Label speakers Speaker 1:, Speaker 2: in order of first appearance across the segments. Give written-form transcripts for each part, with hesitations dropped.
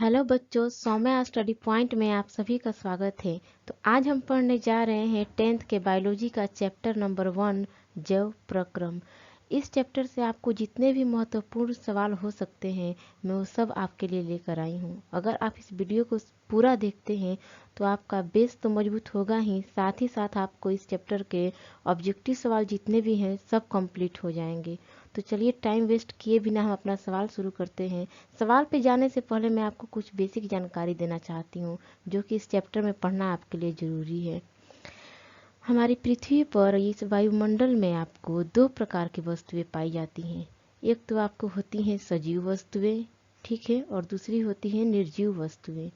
Speaker 1: Hello बच्चों, Saumya study point में आप सभी का स्वागत है। तो आज हम पढ़ने जा रहे हैं 10th के बायोलॉजी का चैप्टर नंबर 1 जैव प्रक्रम। इस चैप्टर से आपको जितने भी महत्वपूर्ण सवाल हो सकते हैं मैं वो सब आपके लिए लेकर आई हूँ। अगर आप इस वीडियो को पूरा देखते हैं तो आपका बेस तो मजबूत होगा ही, साथ ही साथ आपको इस चैप्टर के ऑब्जेक्टिव सवाल जितने भी हैं सब कंप्लीट हो जाएंगे। तो चलिए टाइम वेस्ट किए बिना हम अपना सवाल शुरू करते हैं। सवाल पे जाने से पहले मैं आपको कुछ बेसिक जानकारी देना चाहती हूँ जो कि इस चैप्टर में पढ़ना आपके लिए ज़रूरी है। हमारी पृथ्वी पर इस वायुमंडल में आपको दो प्रकार की वस्तुएं पाई जाती हैं। एक तो आपको होती हैं सजीव वस्तुएं, ठीक है, और दूसरी होती हैं निर्जीव वस्तुएं।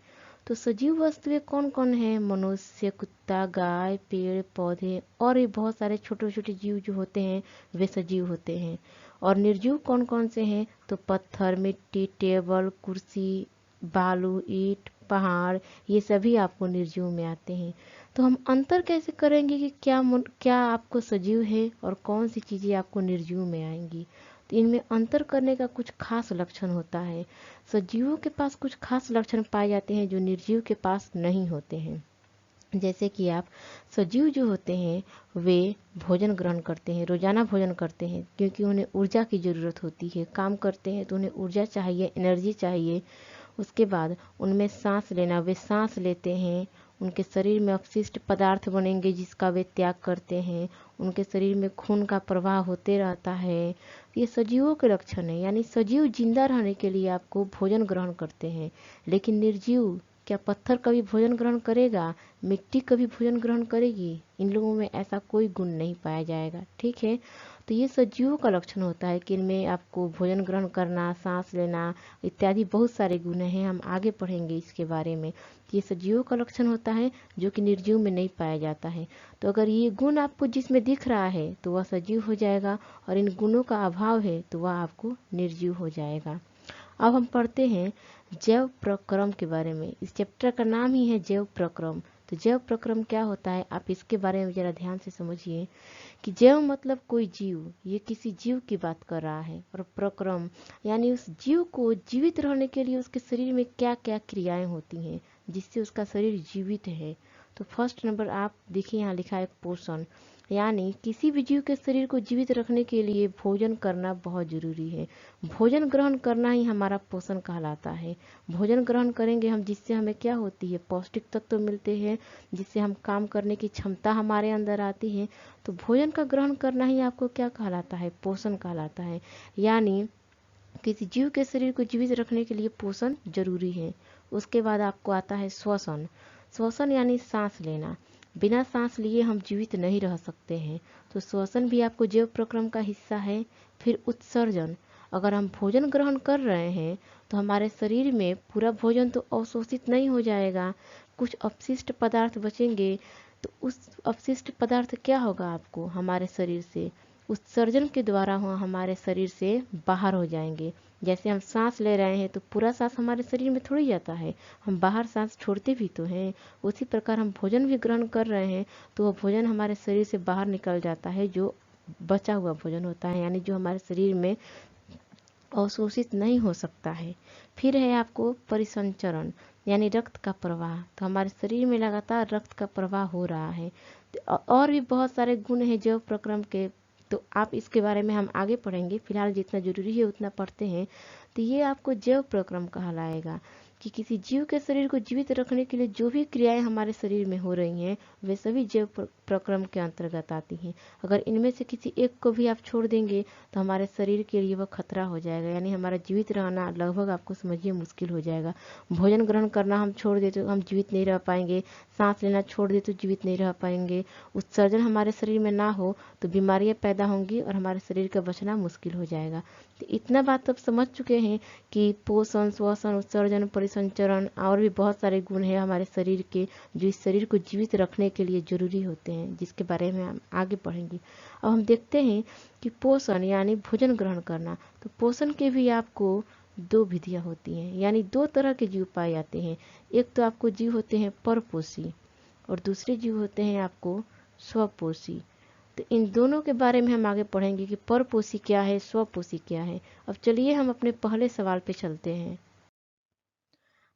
Speaker 1: तो सजीव वस्तुएं कौन कौन है? मनुष्य, कुत्ता, गाय, पेड़ पौधे और भी बहुत सारे छोटे छोटे जीव जो होते हैं वे सजीव होते हैं। और निर्जीव कौन कौन से हैं? तो पत्थर, मिट्टी, टेबल, कुर्सी, बालू, ईंट, पहाड़, ये सभी आपको निर्जीव में आते हैं। तो हम अंतर कैसे करेंगे कि क्या आपको सजीव है और कौन सी चीज़ें आपको निर्जीव में आएंगी? तो इनमें अंतर करने का कुछ खास लक्षण होता है। सजीवों के पास कुछ खास लक्षण पाए जाते हैं जो निर्जीव के पास नहीं होते हैं। जैसे कि आप सजीव जो होते हैं वे भोजन ग्रहण करते हैं, रोजाना भोजन करते हैं क्योंकि उन्हें ऊर्जा की ज़रूरत होती है। काम करते हैं तो उन्हें ऊर्जा चाहिए, एनर्जी चाहिए। उसके बाद उनमें सांस लेना, वे सांस लेते हैं। उनके शरीर में अपशिष्ट पदार्थ बनेंगे जिसका वे त्याग करते हैं। उनके शरीर में खून का प्रवाह होते रहता है। ये सजीवों के लक्षण है। यानी सजीव जिंदा रहने के लिए आपको भोजन ग्रहण करते हैं। लेकिन निर्जीव, क्या पत्थर कभी भोजन ग्रहण करेगा? मिट्टी कभी भोजन ग्रहण करेगी? इन लोगों में ऐसा कोई गुण नहीं पाया जाएगा, ठीक है। तो ये सजीवों का लक्षण होता है कि इनमें आपको भोजन ग्रहण करना, सांस लेना इत्यादि बहुत सारे गुण हैं, हम आगे पढ़ेंगे इसके बारे में। ये सजीवों का लक्षण होता है जो कि निर्जीव में नहीं पाया जाता है। तो अगर ये गुण आपको जिसमें दिख रहा है तो वह सजीव हो जाएगा, और इन गुणों का अभाव है तो वह आपको निर्जीव हो जाएगा। अब हम पढ़ते हैं जैव प्रक्रम के बारे में। इस चैप्टर का नाम ही है जैव प्रक्रम। तो जैव प्रक्रम क्या होता है, आप इसके बारे में जरा ध्यान से समझिए कि जैव मतलब कोई जीव, ये किसी जीव की बात कर रहा है। और प्रक्रम यानी उस जीव को जीवित रहने के लिए उसके शरीर में क्या क्या क्रियाएं होती हैं जिससे उसका शरीर जीवित है। तो फर्स्ट नंबर आप देखिए, यहाँ लिखा है पोषण। यानी किसी भी जीव के शरीर को जीवित रखने के लिए भोजन करना बहुत जरूरी है। भोजन ग्रहण करना ही हमारा पोषण कहलाता है। भोजन ग्रहण करेंगे हम जिससे हमें क्या होती है, पौष्टिक तत्व मिलते हैं, जिससे हम काम करने की क्षमता हमारे अंदर आती है। तो भोजन का ग्रहण करना ही आपको क्या कहलाता है, पोषण कहलाता है। यानी किसी जीव के शरीर को जीवित रखने के लिए पोषण जरूरी है। उसके बाद आपको आता है श्वसन। श्वसन यानी सांस लेना। बिना सांस लिए हम जीवित नहीं रह सकते हैं, तो श्वसन भी आपको जैव प्रक्रम का हिस्सा है। फिर उत्सर्जन। अगर हम भोजन ग्रहण कर रहे हैं तो हमारे शरीर में पूरा भोजन तो अवशोषित नहीं हो जाएगा, कुछ अपशिष्ट पदार्थ बचेंगे। तो उस अपशिष्ट पदार्थ क्या होगा, आपको हमारे शरीर से उत्सर्जन के द्वारा हमारे शरीर से बाहर हो जाएंगे। जैसे हम सांस ले रहे हैं तो पूरा सांस हमारे शरीर में थोड़ी जाता है, हम बाहर सांस छोड़ते भी तो हैं। उसी प्रकार हम भोजन भी ग्रहण कर रहे हैं तो वह भोजन हमारे शरीर से बाहर निकल जाता है, जो बचा हुआ भोजन होता है, यानी जो हमारे शरीर में अवशोषित नहीं हो सकता है। फिर है आपको परिसंचरण, यानी रक्त का प्रवाह। तो हमारे शरीर में लगातार रक्त का प्रवाह हो रहा है। और भी बहुत सारे गुण हैं जैव प्रक्रम के, तो आप इसके बारे में हम आगे पढ़ेंगे। फिलहाल जितना जरूरी है उतना पढ़ते हैं। तो ये आपको जैव प्रक्रम कहलाएगा कि किसी जीव के शरीर को जीवित रखने के लिए जो भी क्रियाएं हमारे शरीर में हो रही हैं वे सभी जैव प्रक्रम के अंतर्गत आती हैं। अगर इनमें से किसी एक को भी आप छोड़ देंगे तो हमारे शरीर के लिए वह खतरा हो जाएगा, यानी हमारा जीवित रहना लगभग आपको समझिए मुश्किल हो जाएगा। भोजन ग्रहण करना हम छोड़ दे तो हम जीवित नहीं रह पाएंगे, सांस लेना छोड़ दे तो जीवित नहीं रह पाएंगे, उत्सर्जन हमारे शरीर में ना हो तो बीमारियां पैदा होंगी और हमारे शरीर का बचना मुश्किल हो जाएगा। तो इतना बात अब समझ चुके हैं कि पोषण, श्वसन, उत्सर्जन, परिसंचरण और भी बहुत सारे गुण हैं हमारे शरीर के जो इस शरीर को जीवित रखने के लिए जरूरी होते हैं, जिसके बारे में हम आगे पढ़ेंगे। अब हम देखते हैं कि पोषण यानी भोजन ग्रहण करना। तो पोषण के भी आपको दो विधियां होती हैं, यानी दो तरह के जीव पाए जाते हैं। एक तो आपको जीव होते हैं परपोषी और दूसरे जीव होते हैं आपको स्वपोषी। तो इन दोनों के बारे में हम आगे पढ़ेंगे कि परपोषी क्या है, स्वपोषी क्या है। अब चलिए हम अपने पहले सवाल पे चलते हैं।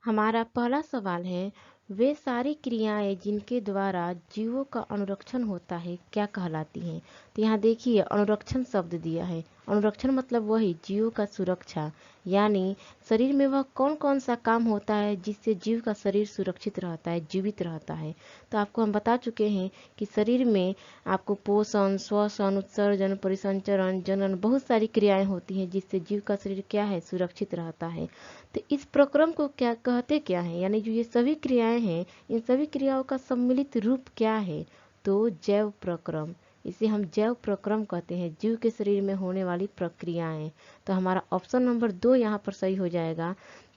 Speaker 1: हमारा पहला सवाल है, वे सारी क्रियाएं जिनके द्वारा जीवों का अनुरक्षण होता है क्या कहलाती हैं। तो यहाँ देखिए अनुरक्षण शब्द दिया है। अनुरक्षण मतलब वही जीवों का सुरक्षा, यानी शरीर में वह कौन कौन सा काम होता है जिससे जीव का शरीर सुरक्षित रहता है, जीवित रहता है। तो आपको हम बता चुके हैं कि शरीर में आपको पोषण, श्वसन, उत्सर्जन, परिसंचरण, जनन बहुत सारी क्रियाएं होती हैं जिससे जीव का शरीर क्या है, सुरक्षित रहता है। तो इस प्रक्रम को क्या कहते क्या है, यानी जो ये सभी क्रियाएं हैं, इन सभी क्रियाओं का सम्मिलित रूप क्या है, तो जैव प्रक्रम। इसे हम जैव प्रक्रम कहते हैं, जीव के शरीर में होने वाली प्रक्रियाएं। तो हमारा ऑप्शन नंबर 2 यहाँ पर सही हो जाएगा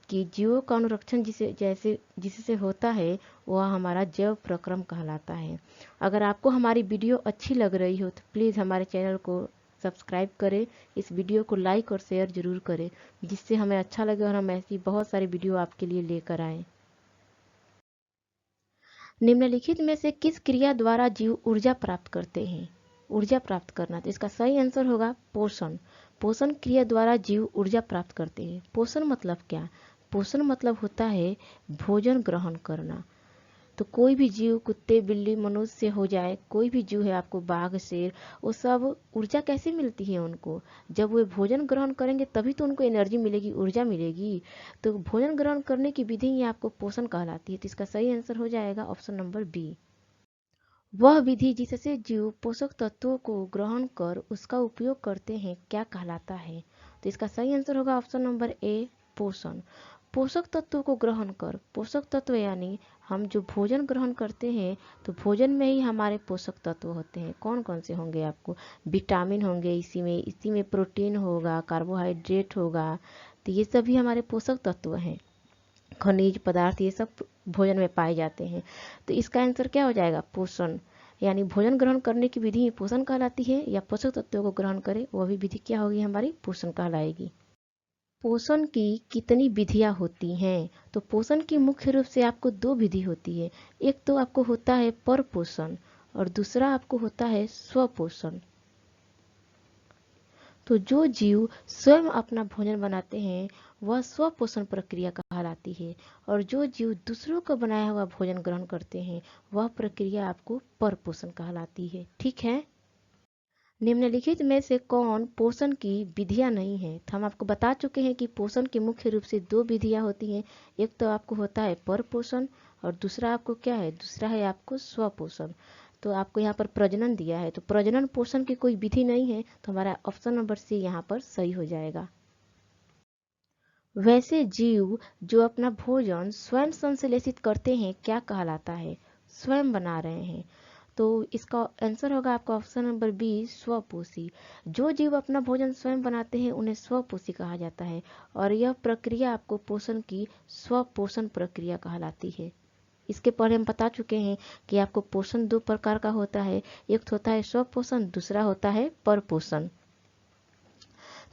Speaker 1: कि जीवों का अनुरक्षण जिससे होता है वह हमारा जैव प्रक्रम कहलाता है। अगर आपको हमारी वीडियो अच्छी लग रही हो तो प्लीज़ हमारे चैनल को सब्सक्राइब करें, इस वीडियो को लाइक और शेयर जरूर करें, जिससे हमें अच्छा लगे और हम ऐसी बहुत सारी वीडियो आपके लिए लेकर आएँ। निम्नलिखित में से किस क्रिया द्वारा जीव ऊर्जा प्राप्त करते हैं। ऊर्जा प्राप्त करना, तो इसका सही आंसर होगा पोषण। पोषण क्रिया द्वारा जीव ऊर्जा प्राप्त करते हैं। पोषण मतलब क्या, पोषण मतलब होता है भोजन ग्रहण करना। तो कोई भी जीव, कुत्ते, बिल्ली, मनुष्य हो जाए, कोई भी जीव है, आपको बाघ, शेर, वो सब ऊर्जा कैसे मिलती है उनको, जब वे भोजन ग्रहण करेंगे तभी तो उनको एनर्जी मिलेगी, ऊर्जा मिलेगी। तो भोजन ग्रहण करने की विधि ही आपको पोषण कहलाती है। तो इसका सही आंसर हो जाएगा ऑप्शन नंबर बी। वह विधि जिससे जीव पोषक तत्वों को ग्रहण कर उसका उपयोग करते हैं क्या कहलाता है। तो इसका सही आंसर होगा ऑप्शन नंबर ए, पोषण। पोषक तत्वों को ग्रहण कर, पोषक तत्व यानी हम जो भोजन ग्रहण करते हैं तो भोजन में ही हमारे पोषक तत्व होते हैं। कौन कौन से होंगे, आपको विटामिन होंगे, इसी में प्रोटीन होगा, कार्बोहाइड्रेट होगा। तो ये सभी हमारे पोषक तत्व हैं, खनिज पदार्थ ये सब भोजन में पाए जाते हैं। तो इसका आंसर क्या हो जाएगा, पोषण। यानी भोजन ग्रहण करने की विधि पोषण कहलाती है, या पोषक तत्वों को ग्रहण करे वह भी विधि क्या होगी, हमारी पोषण कहलाएगी। पोषण की कितनी विधियां होती हैं। तो पोषण की मुख्य रूप से आपको 2 विधि होती है। एक तो आपको होता है पर पोषण और दूसरा आपको होता है स्वपोषण। तो जो जीव स्वयं अपना भोजन बनाते हैं वह स्वपोषण प्रक्रिया कहलाती है, और जो जीव दूसरों का बनाया हुआ भोजन ग्रहण करते हैं वह प्रक्रिया आपको परपोषण कहलाती है। ठीक है। निम्नलिखित में से कौन पोषण की विधियां नहीं है। तो हम आपको बता चुके हैं कि पोषण की मुख्य रूप से 2 विधियां होती हैं। एक तो आपको होता है पर पोषण और दूसरा आपको क्या है, दूसरा है आपको स्वपोषण। तो आपको यहाँ पर प्रजनन दिया है, तो प्रजनन पोषण की कोई विधि नहीं है, तो हमारा ऑप्शन नंबर सी यहाँ पर सही हो जाएगा। वैसे जीव जो अपना भोजन स्वयं संश्लेषित करते हैं क्या कहलाता है, स्वयं बना रहे हैं। तो इसका आंसर होगा आपका ऑप्शन नंबर बी, स्वपोषी। जो जीव अपना भोजन स्वयं बनाते हैं उन्हें स्वपोषी कहा जाता है, और यह प्रक्रिया आपको पोषण की स्वपोषण प्रक्रिया कहलाती है। इसके पहले हम बता चुके हैं कि आपको पोषण 2 प्रकार का होता है, एक होता है स्वपोषण, दूसरा होता है परपोषण।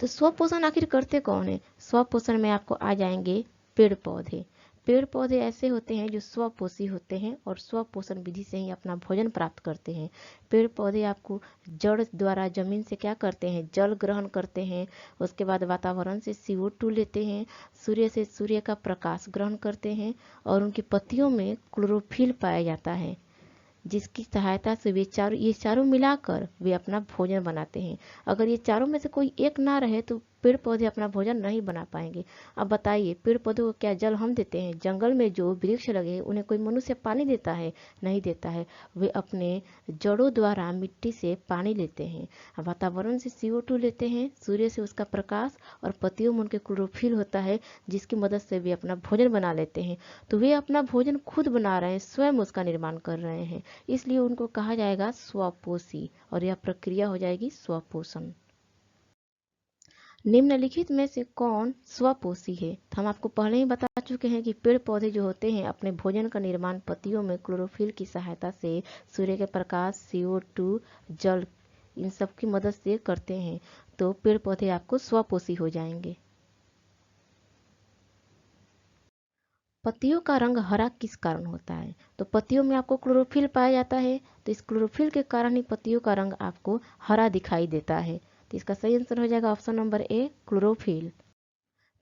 Speaker 1: तो स्वपोषण आखिर करते कौन है, स्वपोषण में आपको आ जाएंगे पेड़ पौधे। पेड़ पौधे ऐसे होते हैं जो स्वपोषी होते हैं और स्वपोषण विधि से ही अपना भोजन प्राप्त करते हैं। पेड़ पौधे आपको जड़ द्वारा जमीन से क्या करते हैं, जल ग्रहण करते हैं, उसके बाद वातावरण से CO2 लेते हैं, सूर्य से सूर्य का प्रकाश ग्रहण करते हैं, और उनकी पत्तियों में क्लोरोफिल पाया जाता है, जिसकी सहायता से ये चारों मिलाकर वे अपना भोजन बनाते हैं। अगर ये चारों में से कोई एक ना रहे तो पेड़ पौधे अपना भोजन नहीं बना पाएंगे। अब बताइए, पेड़ पौधों को क्या जल हम देते हैं, जंगल में जो वृक्ष लगे हैं उन्हें कोई मनुष्य पानी देता है, नहीं देता है। वे अपने जड़ों द्वारा मिट्टी से पानी लेते हैं, वातावरण से CO2 लेते हैं, सूर्य से उसका प्रकाश, और पत्तियों में उनके क्लोरोफिल होता है जिसकी मदद से वे अपना भोजन बना लेते हैं। तो वे अपना भोजन खुद बना रहे हैं, स्वयं उसका निर्माण कर रहे हैं, इसलिए उनको कहा जाएगा स्वपोषी, और यह प्रक्रिया हो जाएगी स्वपोषण। निम्नलिखित में से कौन स्वपोषी है। तो हम आपको पहले ही बता चुके हैं कि पेड़ पौधे जो होते हैं अपने भोजन का निर्माण पत्तियों में क्लोरोफिल की सहायता से, सूर्य के प्रकाश, CO2, जल, इन सब की मदद से करते हैं। तो पेड़ पौधे आपको स्वपोषी हो जाएंगे। पत्तियों का रंग हरा किस कारण होता है। तो पत्तियों में आपको क्लोरोफिल पाया जाता है, तो इस क्लोरोफिल के कारण ही पत्तियों का रंग आपको हरा दिखाई देता है। तो इसका सही आंसर हो जाएगा ऑप्शन नंबर ए, क्लोरोफिल।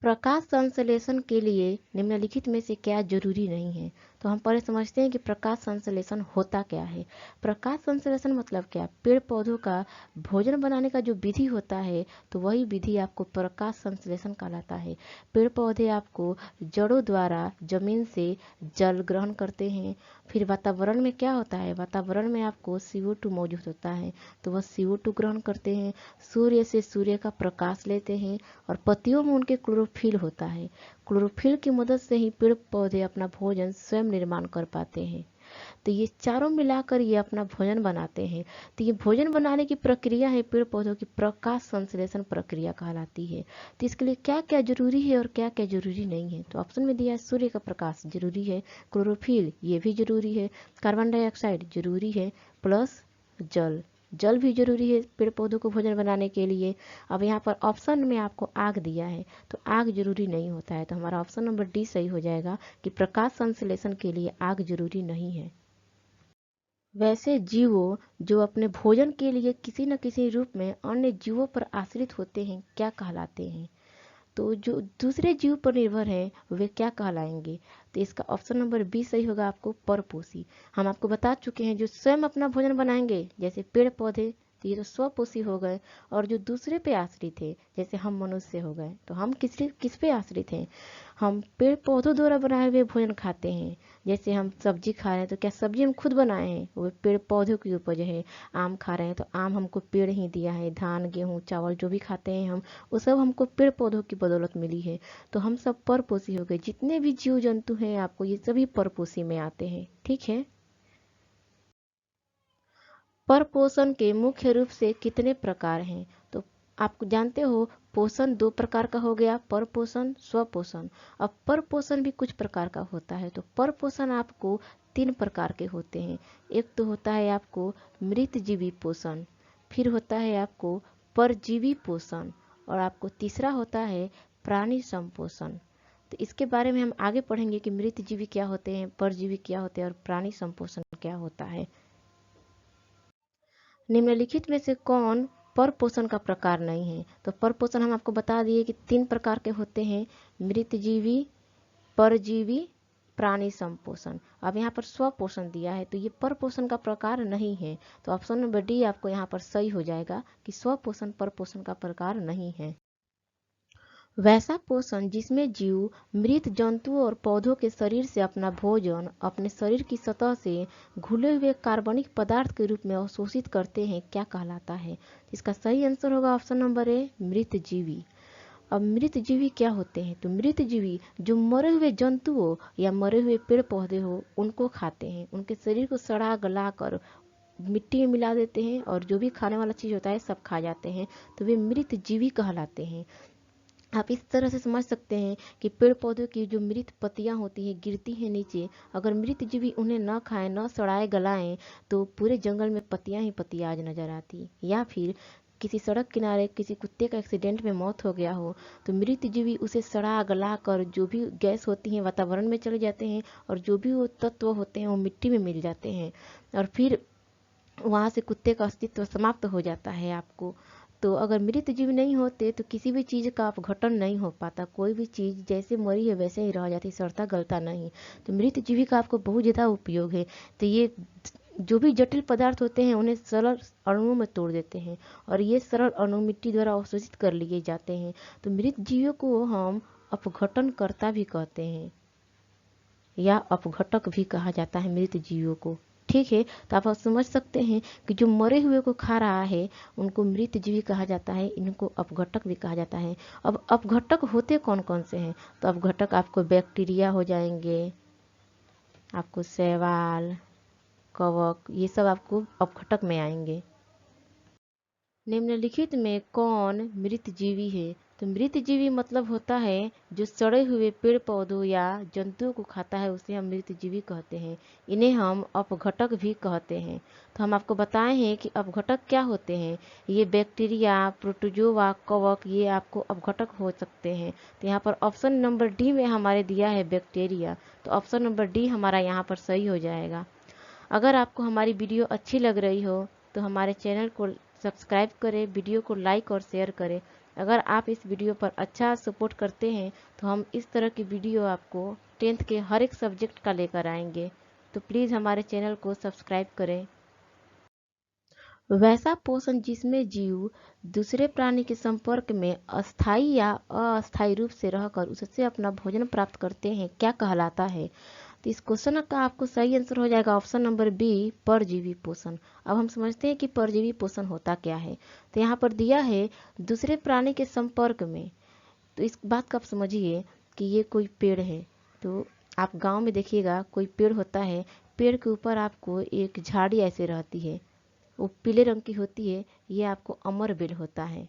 Speaker 1: प्रकाश संश्लेषण के लिए निम्नलिखित में से क्या जरूरी नहीं है। तो हम पहले समझते हैं कि प्रकाश संश्लेषण होता क्या है। प्रकाश संश्लेषण मतलब क्या, पेड़ पौधों का भोजन बनाने का जो विधि होता है तो वही विधि आपको प्रकाश संश्लेषण कहलाता है। पेड़ पौधे आपको जड़ों द्वारा जमीन से जल ग्रहण करते हैं, फिर वातावरण में क्या होता है, वातावरण में आपको CO2 मौजूद होता है तो वह CO2 ग्रहण करते हैं, सूर्य से सूर्य का प्रकाश लेते हैं और पत्तियों में उनके क्लोरोफिल होता है। क्लोरोफिल की मदद से ही पेड़ पौधे अपना भोजन स्वयं निर्माण कर पाते हैं। तो ये चारों मिलाकर ये अपना भोजन बनाते हैं। तो ये भोजन बनाने की प्रक्रिया है पेड़ पौधों की प्रकाश संश्लेषण प्रक्रिया कहलाती है। तो इसके लिए क्या क्या जरूरी है और क्या क्या जरूरी नहीं है। तो ऑप्शन में दिया है सूर्य का प्रकाश जरूरी है, क्लोरोफिल ये भी जरूरी है, कार्बन डाइऑक्साइड जरूरी है, प्लस जल, जल भी जरूरी है पेड़ पौधों को भोजन बनाने के लिए। अब यहाँ पर ऑप्शन में आपको आग दिया है तो आग जरूरी नहीं होता है, तो हमारा ऑप्शन नंबर डी सही हो जाएगा कि प्रकाश संश्लेषण के लिए आग जरूरी नहीं है। वैसे जीवों जो अपने भोजन के लिए किसी न किसी रूप में अन्य जीवों पर आश्रित होते हैं क्या कहलाते हैं। तो जो दूसरे जीव पर निर्भर है वे क्या कहलाएंगे। तो इसका ऑप्शन नंबर बी सही होगा आपको परपोषी। हम आपको बता चुके हैं जो स्वयं अपना भोजन बनाएंगे जैसे पेड़ पौधे तो ये तो स्वपोषी हो गए, और जो दूसरे पे आश्रित है जैसे हम मनुष्य हो गए तो हम किस पे आश्रित हैं, हम पेड़ पौधों द्वारा बनाए हुए भोजन खाते हैं। जैसे हम सब्जी खा रहे हैं तो क्या सब्जी हम खुद बनाए हैं, वो पेड़ पौधों की उपज है। आम खा रहे हैं तो आम हमको पेड़ ही दिया है, धान गेहूँ चावल जो भी खाते हैं हम वो सब हमको पेड़ पौधों की बदौलत मिली है। तो हम सब परपोषी हो गए, जितने भी जीव जंतु हैं आपको ये सभी परपोषी में आते हैं। ठीक है। परपोषण के मुख्य रूप से कितने प्रकार हैं। तो आप जानते हो पोषण दो प्रकार का हो गया, परपोषण स्वपोषण। अब परपोषण भी कुछ प्रकार का होता है। तो परपोषण आपको तीन प्रकार के होते हैं। एक तो होता है आपको मृतजीवी पोषण, फिर होता है आपको परजीवी पोषण, और आपको तीसरा होता है प्राणी संपोषण। तो इसके बारे में हम आगे पढ़ेंगे कि मृतजीवी क्या होते हैं, परजीवी क्या होते हैं और प्राणी संपोषण क्या होता है। निम्नलिखित में से कौन परपोषण का प्रकार नहीं है। तो परपोषण हम आपको बता दिए कि तीन प्रकार के होते हैं, मृतजीवी, परजीवी, प्राणी संपोषण। अब यहाँ पर स्वपोषण दिया है तो ये परपोषण का प्रकार नहीं है, तो ऑप्शन नंबर डी आपको यहाँ पर सही हो जाएगा कि स्वपोषण परपोषण का प्रकार नहीं है। वैसा पोषण जिसमें जीव मृत जंतुओं और पौधों के शरीर से अपना भोजन अपने शरीर की सतह से घुले हुए कार्बनिक पदार्थ के रूप में अवशोषित करते हैं क्या कहलाता है। इसका सही आंसर होगा ऑप्शन नंबर ए मृतजीवी। अब मृतजीवी क्या होते हैं। तो मृतजीवी जो मरे हुए जंतुओं या मरे हुए पेड़ पौधे हो उनको खाते हैं, उनके शरीर को सड़ा गला कर मिट्टी में मिला देते हैं और जो भी खाने वाला चीज़ होता है सब खा जाते हैं, तो वे मृतजीवी कहलाते हैं। आप इस तरह से समझ सकते हैं कि पेड़ पौधों की जो मृत पत्तियां होती हैं गिरती हैं नीचे, अगर मृत जीवी उन्हें न खाएं न सड़ाए गलाएं तो पूरे जंगल में पत्तियां ही पत्तियां आज नजर आती। या फिर किसी सड़क किनारे किसी कुत्ते का एक्सीडेंट में मौत हो गया हो तो मृत जीवी उसे सड़ा गला कर जो भी गैस होती है वातावरण में चले जाते हैं और जो भी वो तत्व होते हैं वो मिट्टी में मिल जाते हैं और फिर वहाँ से कुत्ते का अस्तित्व समाप्त हो जाता है आपको। तो अगर मृत जीव नहीं होते तो किसी भी चीज़ का अपघटन नहीं हो पाता, कोई भी चीज़ जैसे मरी है वैसे ही रह जाती, सड़ता गलता नहीं। तो मृत जीवी का आपको बहुत ज़्यादा उपयोग है। तो ये जो भी जटिल पदार्थ होते हैं उन्हें सरल अणुओं में तोड़ देते हैं और ये सरल अणु मिट्टी द्वारा अवशोषित कर लिए जाते हैं। तो मृत जीवों को हम अपघटनकर्ता भी कहते हैं या अपघटक भी कहा जाता है मृत जीवों को। ठीक है, तो आप समझ सकते हैं कि जो मरे हुए को खा रहा है उनको मृत जीवी कहा जाता है, इनको अपघटक भी कहा जाता है। अब अपघटक होते कौन कौन से हैं। तो अपघटक आपको बैक्टीरिया हो जाएंगे, आपको शैवाल, कवक, ये सब आपको अपघटक में आएंगे। निम्नलिखित में कौन मृतजीवी है। तो मृतजीवी मतलब होता है जो सड़े हुए पेड़ पौधों या जंतुओं को खाता है उसे हम मृतजीवी कहते हैं। इन्हें हम अपघटक भी कहते हैं। तो हम आपको बताए हैं कि अपघटक क्या होते हैं। ये बैक्टीरिया, प्रोटोजोआ, कवक ये आपको अपघटक हो सकते हैं। तो यहाँ पर ऑप्शन नंबर डी में हमारे दिया है बैक्टीरिया, तो ऑप्शन नंबर डी हमारा यहाँ पर सही हो जाएगा। अगर आपको हमारी वीडियो अच्छी लग रही हो तो हमारे चैनल को सब्सक्राइब करें, वीडियो को लाइक और शेयर करें। अगर आप इस वीडियो पर अच्छा सपोर्ट करते हैं तो हम इस तरह की वीडियो आपको 10th के हर एक सब्जेक्ट का लेकर आएंगे। तो प्लीज़ हमारे चैनल को सब्सक्राइब करें। वैसा पोषण जिसमें जीव दूसरे प्राणी के संपर्क में अस्थायी या अस्थायी रूप से रहकर उससे अपना भोजन प्राप्त करते हैं क्या कहलाता है? तो इस क्वेश्चन का आपको सही आंसर हो जाएगा ऑप्शन नंबर बी, परजीवी पोषण। अब हम समझते हैं कि परजीवी पोषण होता क्या है। तो यहाँ पर दिया है दूसरे प्राणी के संपर्क में। तो इस बात का आप समझिए कि ये कोई पेड़ है। तो आप गांव में देखिएगा कोई पेड़ होता है, पेड़ के ऊपर आपको एक झाड़ी ऐसे रहती है, वो पीले रंग की होती है, ये आपको अमर बेल होता है।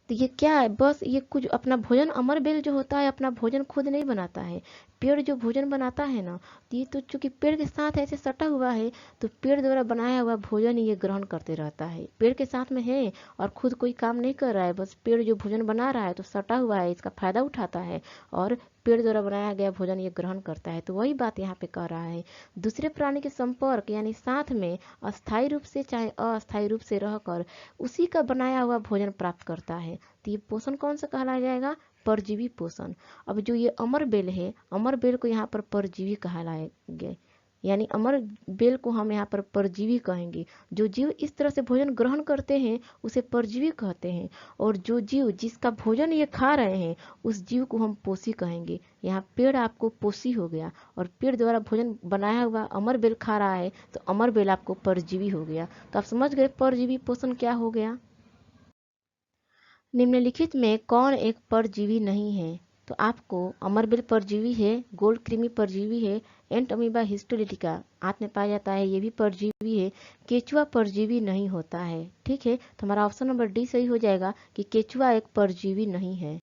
Speaker 1: तो ये क्या है, बस ये कुछ अपना भोजन, अमर बेल जो होता है अपना भोजन खुद नहीं बनाता है। पेड़ जो भोजन बनाता है ना, तो ये तो चूंकि पेड़ के साथ ऐसे सटा हुआ है, तो पेड़ द्वारा बनाया हुआ भोजन ये ग्रहण करते रहता है। पेड़ के साथ में है और खुद कोई काम नहीं कर रहा है, बस पेड़ जो भोजन बना रहा है तो सटा हुआ है, इसका फायदा उठाता है और पेड़ द्वारा बनाया गया भोजन ये ग्रहण करता है। तो वही बात यहाँ पे कह रहा है, दूसरे प्राणी के संपर्क यानी साथ में अस्थायी रूप से चाहे अस्थायी रूप से रहकर उसी का बनाया हुआ भोजन प्राप्त करता है। तो ये पोषण कौन सा कहलाया जाएगा? परजीवी पोषण। अब जो ये अमर बेल है, अमर बेल को यहाँ पर परजीवी कहलाएंगे, यानी अमर बेल को हम यहाँ पर परजीवी कहेंगे। जो जीव इस तरह से भोजन ग्रहण करते हैं उसे परजीवी कहते हैं, और जो जीव जिसका भोजन ये खा रहे हैं उस जीव को हम पोषी कहेंगे। यहाँ पेड़ आपको पोषी हो गया, और पेड़ द्वारा भोजन बनाया हुआ अमर बेल खा रहा है तो अमर बेल आपको परजीवी हो गया। तो आप समझ गए परजीवी पोषण क्या हो गया। निम्नलिखित में कौन एक परजीवी नहीं है? तो आपको अमरबेल परजीवी है, गोल्ड कृमि परजीवी है, एंट अमीबा हिस्टोलिटिका आंत में पाया जाता है, ये भी परजीवी है। केचुआ परजीवी नहीं होता है। ठीक है, तो हमारा ऑप्शन नंबर डी सही हो जाएगा कि केचुआ एक परजीवी नहीं है।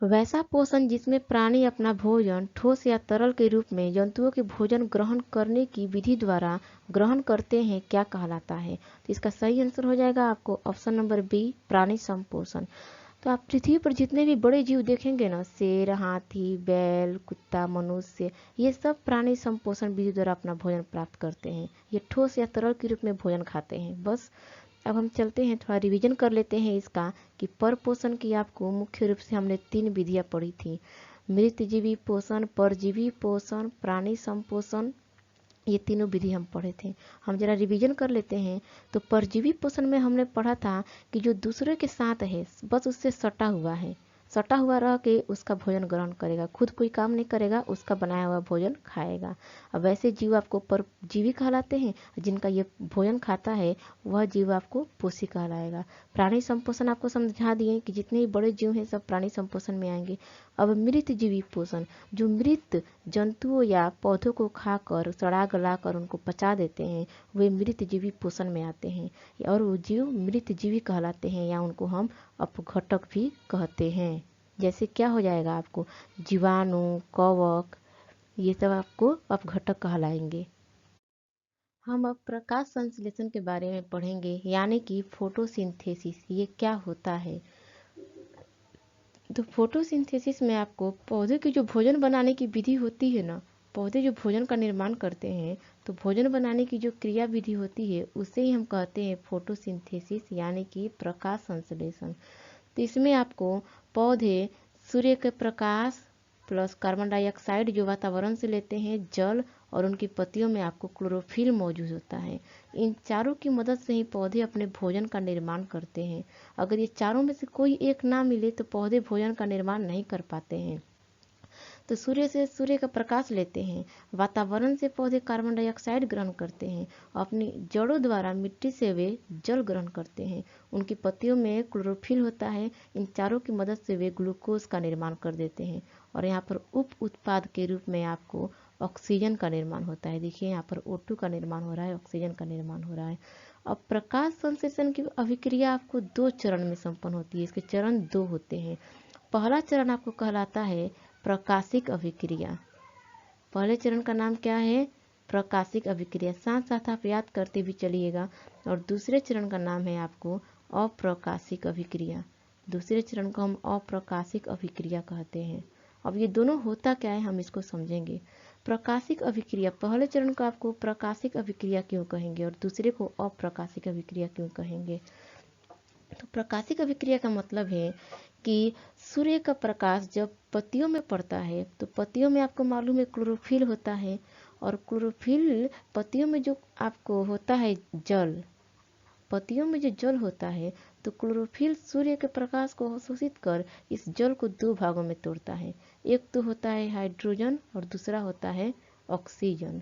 Speaker 1: वैसा पोषण जिसमें प्राणी अपना भोजन ठोस या तरल के रूप में जंतुओं के भोजन ग्रहण करने की विधि द्वारा ग्रहण करते हैं क्या कहलाता है? तो इसका सही आंसर हो जाएगा आपको ऑप्शन नंबर बी, प्राणी संपोषण। तो आप पृथ्वी पर जितने भी बड़े जीव देखेंगे ना, शेर, हाथी, बैल, कुत्ता, मनुष्य, ये सब प्राणी संपोषण विधि द्वारा अपना भोजन प्राप्त करते हैं। ये ठोस या तरल के रूप में भोजन खाते हैं। बस अब हम चलते हैं, थोड़ा रिवीजन कर लेते हैं इसका कि पर पोषण की आपको मुख्य रूप से हमने 3 विधियां पढ़ी थी, मृतजीवी पोषण, परजीवी पोषण, प्राणी संपोषण। ये तीनों विधि हम पढ़े थे। हम जरा रिवीजन कर लेते हैं। तो परजीवी पोषण में हमने पढ़ा था कि जो दूसरे के साथ है, बस उससे सटा हुआ है, सटा हुआ रह के उसका भोजन ग्रहण करेगा, खुद कोई काम नहीं करेगा, उसका बनाया हुआ भोजन खाएगा। अब वैसे जीव आपको परजीवी कहलाते हैं, जिनका ये भोजन खाता है वह जीव आपको पोषी कहलाएगा। प्राणी संपोषण आपको समझा दिए कि जितने भी बड़े जीव हैं सब प्राणी संपोषण में आएंगे। अब मृतजीवी पोषण, जो मृत जंतुओं या पौधों को खाकर सड़ा गला कर उनको पचा देते हैं, वे मृतजीवी पोषण में आते हैं, और वो जीव मृतजीवी कहलाते हैं, या उनको हम अपघटक भी कहते हैं। जैसे क्या हो जाएगा आपको, जीवाणु, कवक, ये सब आपको अपघटक कहलाएंगे। हम अब प्रकाश संश्लेषण के बारे में पढ़ेंगे, यानी कि फोटोसिंथेसिस, ये क्या होता है। तो फोटोसिंथेसिस में आपको पौधे की जो भोजन बनाने की विधि होती है ना, पौधे जो भोजन का निर्माण करते हैं, तो भोजन बनाने की जो क्रिया विधि होती है उसे ही हम कहते हैं फोटोसिंथेसिस, यानी कि प्रकाश संश्लेषण। तो इसमें आपको पौधे सूर्य के प्रकाश प्लस कार्बन डाइऑक्साइड जो वातावरण से लेते हैं, जल, और उनकी पत्तियों में आपको क्लोरोफिल मौजूद होता है। इन चारों की मदद से ही पौधे अपने भोजन का निर्माण करते हैं। अगर ये चारों में से कोई एक ना मिले तो पौधे भोजन का निर्माण नहीं कर पाते हैं। तो सूर्य का प्रकाश लेते हैं, वातावरण से पौधे कार्बन डाइऑक्साइड ग्रहण करते हैं, अपनी जड़ों द्वारा मिट्टी से वे जल ग्रहण करते हैं, उनकी पत्तियों में क्लोरोफिल होता है, इन चारों की मदद से वे ग्लूकोज का निर्माण कर देते हैं, और यहाँ पर उप उत्पाद के रूप में आपको ऑक्सीजन का निर्माण होता है। देखिए यहाँ पर O2 का निर्माण हो रहा है, ऑक्सीजन का निर्माण हो रहा है। अब प्रकाश संश्लेषण की अभिक्रिया आपको 2 चरण में संपन्न होती है। इसके चरण 2 होते हैं। पहला चरण आपको कहलाता है प्रकाशिक अभिक्रिया। पहले चरण का नाम क्या है? प्रकाशिक अभिक्रिया। साथ साथ आप याद करते भी चलिएगा। और दूसरे चरण का नाम है आपको अप्रकाशिक अभिक्रिया। दूसरे चरण को हम अप्रकाशिक अभिक्रिया कहते हैं। अब ये दोनों होता क्या है हम इसको समझेंगे। प्रकाशिक अभिक्रिया, पहले चरण को आपको प्रकाशिक अभिक्रिया क्यों कहेंगे और दूसरे को अप्रकाशिक अभिक्रिया क्यों कहेंगे? तो प्रकाशिक अभिक्रिया का मतलब है कि सूर्य का प्रकाश जब पत्तियों में पड़ता है तो पत्तियों में आपको मालूम है क्लोरोफिल होता है, और क्लोरोफिल पत्तियों में जो आपको होता है जल, पत्तियों में जो जल होता है तो क्लोरोफिल सूर्य के प्रकाश को अवशोषित कर इस जल को दो भागों में तोड़ता है। एक तो होता है हाइड्रोजन और दूसरा होता है ऑक्सीजन।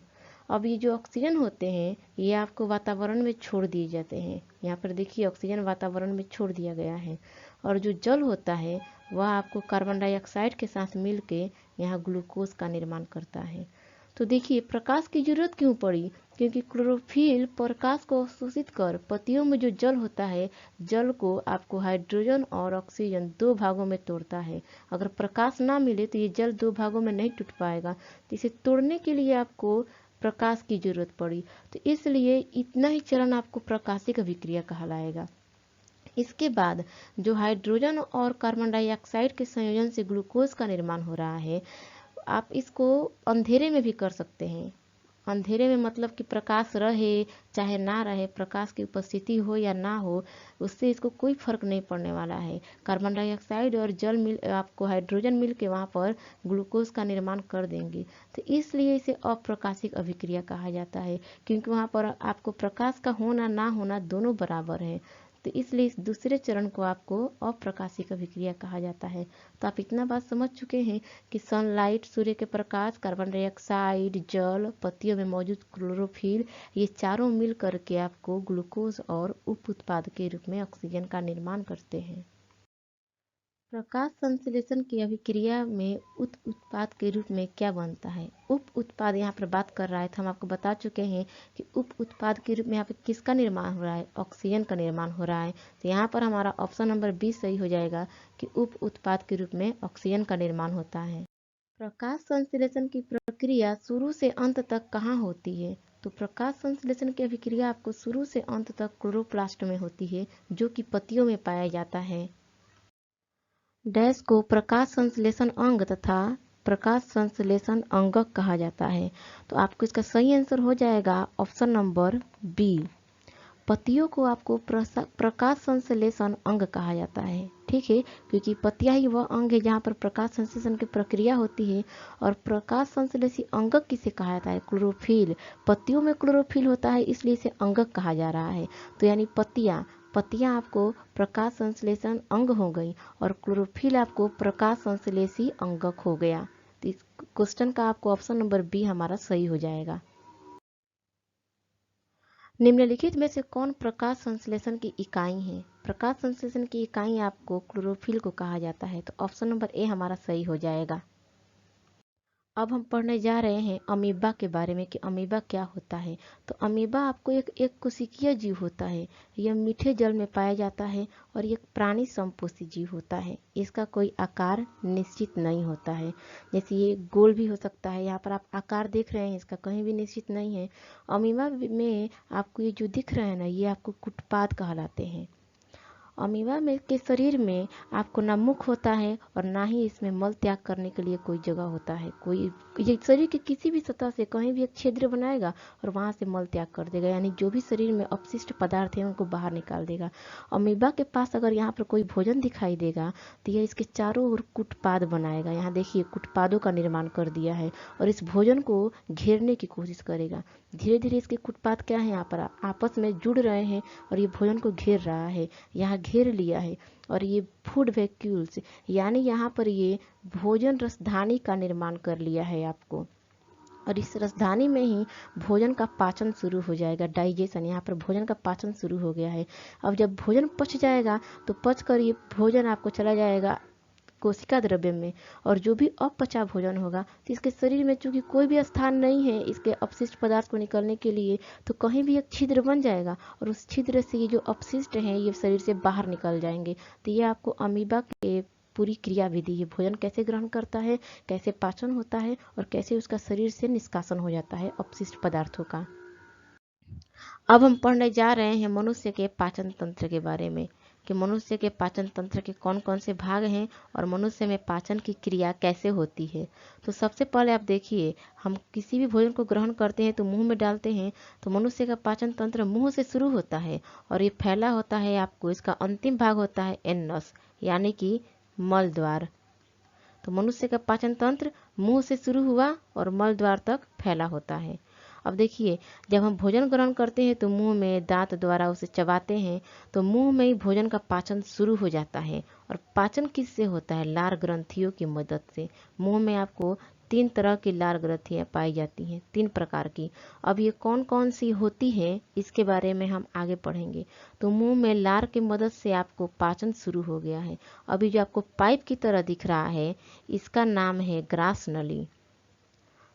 Speaker 1: अब ये जो ऑक्सीजन होते हैं ये आपको वातावरण में छोड़ दिए जाते हैं। यहाँ पर देखिए ऑक्सीजन वातावरण में छोड़ दिया गया है, और जो जल होता है वह आपको कार्बन डाइऑक्साइड के साथ मिलके यहाँ ग्लूकोज का निर्माण करता है। तो देखिए प्रकाश की जरूरत क्यों पड़ी, क्योंकि क्लोरोफिल प्रकाश को अवशोषित कर पत्तियों में जो जल होता है जल को आपको हाइड्रोजन और ऑक्सीजन दो भागों में तोड़ता है। अगर प्रकाश ना मिले तो ये जल दो भागों में नहीं टूट पाएगा, तो इसे तोड़ने के लिए आपको प्रकाश की जरूरत पड़ी। तो इसलिए इतना ही चरण आपको प्रकाशिक अभिक्रिया कहलाएगा। इसके बाद जो हाइड्रोजन और कार्बन डाइऑक्साइड के संयोजन से ग्लूकोज का निर्माण हो रहा है, आप इसको अंधेरे में भी कर सकते हैं। अंधेरे में मतलब कि प्रकाश रहे चाहे ना रहे, प्रकाश की उपस्थिति हो या ना हो, उससे इसको कोई फर्क नहीं पड़ने वाला है। कार्बन डाइऑक्साइड और जल मिल आपको हाइड्रोजन मिल के वहाँ पर ग्लूकोज का निर्माण कर देंगे। तो इसलिए इसे अप्रकाशिक अभिक्रिया कहा जाता है, क्योंकि वहाँ पर आपको प्रकाश का होना ना होना दोनों बराबर है। तो इसलिए इस दूसरे चरण को आपको अप्रकाशिक अभिक्रिया कहा जाता है। तो आप इतना बात समझ चुके हैं कि सनलाइट, सूर्य के प्रकाश, कार्बन डाइऑक्साइड, जल, पत्तियों में मौजूद क्लोरोफिल, ये चारों मिल करके आपको ग्लूकोज और उप उत्पाद के रूप में ऑक्सीजन का निर्माण करते हैं। प्रकाश संश्लेषण की अभिक्रिया में उप उत्पाद के रूप में क्या बनता है? उप उत्पाद यहाँ पर बात कर रहा है तो हम आपको बता चुके हैं कि उप उत्पाद के रूप में यहाँ पे किसका निर्माण हो रहा है? ऑक्सीजन का निर्माण हो रहा है। तो यहाँ पर हमारा ऑप्शन नंबर 20 सही हो जाएगा कि उप उत्पाद के रूप में ऑक्सीजन का निर्माण होता है। प्रकाश संश्लेषण की प्रक्रिया शुरू से अंत तक कहाँ होती है? तो प्रकाश संश्लेषण की अभिक्रिया आपको शुरू से अंत तक क्लोरोप्लास्ट में होती है, जो कि पत्तियों में पाया जाता है। डैश को प्रकाश संश्लेषण अंग तथा प्रकाश संश्लेषण अंगक कहा जाता है। तो आपको इसका सही आंसर हो जाएगा ऑप्शन नंबर बी। पत्तियों को आपको प्रकाश संश्लेषण अंग कहा जाता है, ठीक है, क्योंकि पत्तियां ही वह अंग है जहाँ पर प्रकाश संश्लेषण की प्रक्रिया होती है। और प्रकाश संश्लेषी अंगक किसे कहा जाता है? क्लोरोफिल। पत्तियों में क्लोरोफिल होता है इसलिए इसे अंगक कहा जा रहा है। तो यानी पत्तियां आपको प्रकाश संश्लेषण अंग हो गई और क्लोरोफिल आपको प्रकाश संश्लेषी अंगक हो गया। तो इस क्वेश्चन का आपको ऑप्शन नंबर बी हमारा सही हो जाएगा। निम्नलिखित में से कौन प्रकाश संश्लेषण की इकाई है? प्रकाश संश्लेषण की इकाई आपको क्लोरोफिल को कहा जाता है। तो ऑप्शन नंबर ए हमारा सही हो जाएगा। अब हम पढ़ने जा रहे हैं अमीबा के बारे में कि अमीबा क्या होता है। तो अमीबा आपको एक कोशिकीय जीव होता है। यह मीठे जल में पाया जाता है और यह प्राणी समपोषी जीव होता है। इसका कोई आकार निश्चित नहीं होता है, जैसे ये गोल भी हो सकता है। यहाँ पर आप आकार देख रहे हैं, इसका कहीं भी निश्चित नहीं है। अमीबा में आपको ये जो दिख रहे हैं ना, ये आपको कुटपाद कहलाते हैं। अमीबा में के शरीर में आपको ना मुख होता है और ना ही इसमें मल त्याग करने के लिए कोई जगह होता है। कोई ये शरीर के किसी भी सतह से कहीं भी एक छिद्र बनाएगा और वहां से मल त्याग कर देगा, यानी जो भी शरीर में अपशिष्ट पदार्थ है उनको बाहर निकाल देगा। अमीबा के पास अगर यहाँ पर कोई भोजन दिखाई देगा तो यह इसके चारों ओर कुटपाद बनाएगा। यहाँ देखिए कुटपादों का निर्माण कर दिया है और इस भोजन को घेरने की कोशिश करेगा। धीरे धीरे इसके कुटपाद क्या है, यहाँ पर आपस में जुड़ रहे हैं और ये भोजन को घेर रहा है, यहाँ घेर लिया है। और ये फूड वैक्यूल्स यानी यहाँ पर ये भोजन रसधानी का निर्माण कर लिया है आपको, और इस रसधानी में ही भोजन का पाचन शुरू हो जाएगा, डाइजेशन। यहाँ पर भोजन का पाचन शुरू हो गया है। अब जब भोजन पच जाएगा तो पच कर ये भोजन आपको चला जाएगा कोशिका द्रव्य में, और जो भी अपचा भोजन होगा तो इसके शरीर में चूंकि कोई भी स्थान नहीं है इसके अपशिष्ट पदार्थ को निकलने के लिए, तो कहीं भी एक छिद्र बन जाएगा और उस छिद्र से ये जो अपशिष्ट हैं ये शरीर से बाहर निकल जाएंगे। तो ये आपको अमीबा के पूरी क्रियाविधि है, भोजन कैसे ग्रहण करता है, कैसे पाचन होता है और कैसे उसका शरीर से निष्कासन हो जाता है अपशिष्ट पदार्थों का। अब हम पढ़ने जा रहे हैं मनुष्य के पाचन तंत्र के बारे में कि मनुष्य के पाचन तंत्र के कौन कौन से भाग हैं और मनुष्य में पाचन की क्रिया कैसे होती है। तो सबसे पहले आप देखिए, हम किसी भी भोजन को ग्रहण करते हैं तो मुंह में डालते हैं, तो मनुष्य का पाचन तंत्र मुंह से शुरू होता है और ये फैला होता है आपको, इसका अंतिम भाग होता है एनस यानी कि मल द्वार। तो मनुष्य का पाचन तंत्र मुंह से शुरू हुआ और मल द्वार तक फैला होता है। अब देखिए, जब हम भोजन ग्रहण करते हैं तो मुंह में दांत द्वारा उसे चबाते हैं, तो मुंह में ही भोजन का पाचन शुरू हो जाता है। और पाचन किससे होता है? लार ग्रंथियों की मदद से। मुंह में आपको 3 तरह की लार ग्रंथियां पाई जाती हैं, 3 प्रकार की। अब ये कौन कौन सी होती हैं इसके बारे में हम आगे पढ़ेंगे। तो मुंह में लार की मदद से आपको पाचन शुरू हो गया है। अभी जो आपको पाइप की तरह दिख रहा है, इसका नाम है ग्रास नली।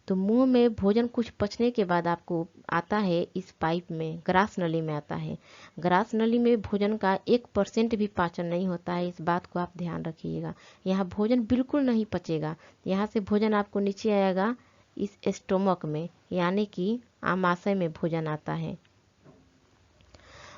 Speaker 1: तो मुंह में भोजन कुछ पचने के बाद आपको आता है इस पाइप में, ग्रास नली में आता है। ग्रास नली में भोजन का 1% भी पाचन नहीं होता है, इस बात को आप ध्यान रखिएगा। यहाँ भोजन बिल्कुल नहीं पचेगा। यहाँ से भोजन आपको नीचे आएगा इस स्टोमक में, यानी कि आमाशय में भोजन आता है।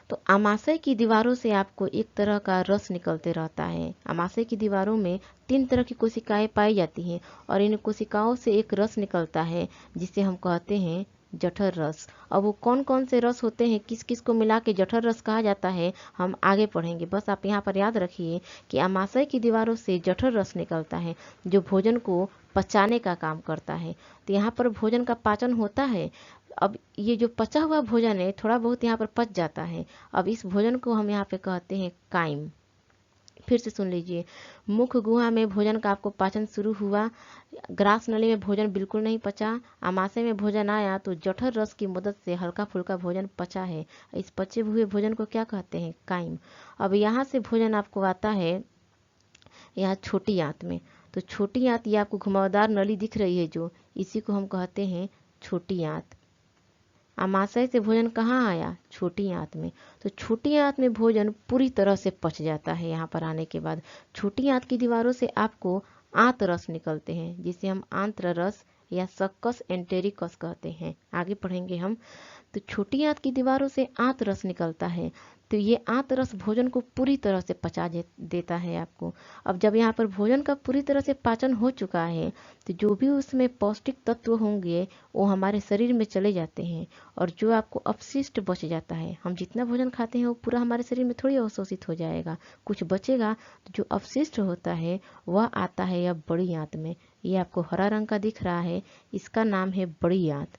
Speaker 1: तो आमाशय की दीवारों से आपको एक तरह का रस निकलते रहता है। आमाशय की दीवारों में 3 तरह की कोशिकाएं पाई जाती हैं और इन कोशिकाओं से एक रस निकलता है जिसे हम कहते हैं जठर रस। अब वो कौन कौन से रस होते हैं, किस किस को मिला के जठर रस कहा जाता है, हम आगे पढ़ेंगे। बस आप यहाँ पर याद रखिए कि आमाशय की दीवारों से जठर रस निकलता है जो भोजन को पचाने का काम करता है। तो यहाँ पर भोजन का पाचन होता है। अब ये जो पचा हुआ भोजन है थोड़ा बहुत यहाँ पर पच जाता है। अब इस भोजन को हम यहाँ पे कहते हैं काइम। फिर से सुन लीजिए, मुख गुहा में भोजन का आपको पाचन शुरू हुआ, ग्रास नली में भोजन बिल्कुल नहीं पचा, आमाशय में भोजन आया तो जठर रस की मदद से हल्का फुल्का भोजन पचा है। इस पचे हुए भोजन को क्या कहते हैं? काइम। अब यहाँ से भोजन आपको आता है यहाँ छोटी आंत में। तो छोटी आंत, ये आपको घुमावदार नली दिख रही है जो, इसी को हम कहते हैं छोटी आंत। आमाशय से भोजन कहाँ आया? छोटी आंत में। तो छोटी आंत में भोजन पूरी तरह से पच जाता है। यहाँ पर आने के बाद छोटी आंत की दीवारों से आपको आंत रस निकलते हैं जिसे हम आंत्र रस या सक्कस एंटेरिकस कहते हैं। आगे पढ़ेंगे हम। तो छोटी आंत की दीवारों से आंत रस निकलता है, तो ये आंत रस भोजन को पूरी तरह से पचा देता है आपको। अब जब यहाँ पर भोजन का पूरी तरह से पाचन हो चुका है तो जो भी उसमें पौष्टिक तत्व होंगे वो हमारे शरीर में चले जाते हैं और जो आपको अपशिष्ट बच जाता है, हम जितना भोजन खाते हैं वो पूरा हमारे शरीर में थोड़ी अवशोषित हो जाएगा, कुछ बचेगा। तो जो अपशिष्ट होता है वह आता है या बड़ी आंत में। ये आपको हरा रंग का दिख रहा है, इसका नाम है बड़ी आंत।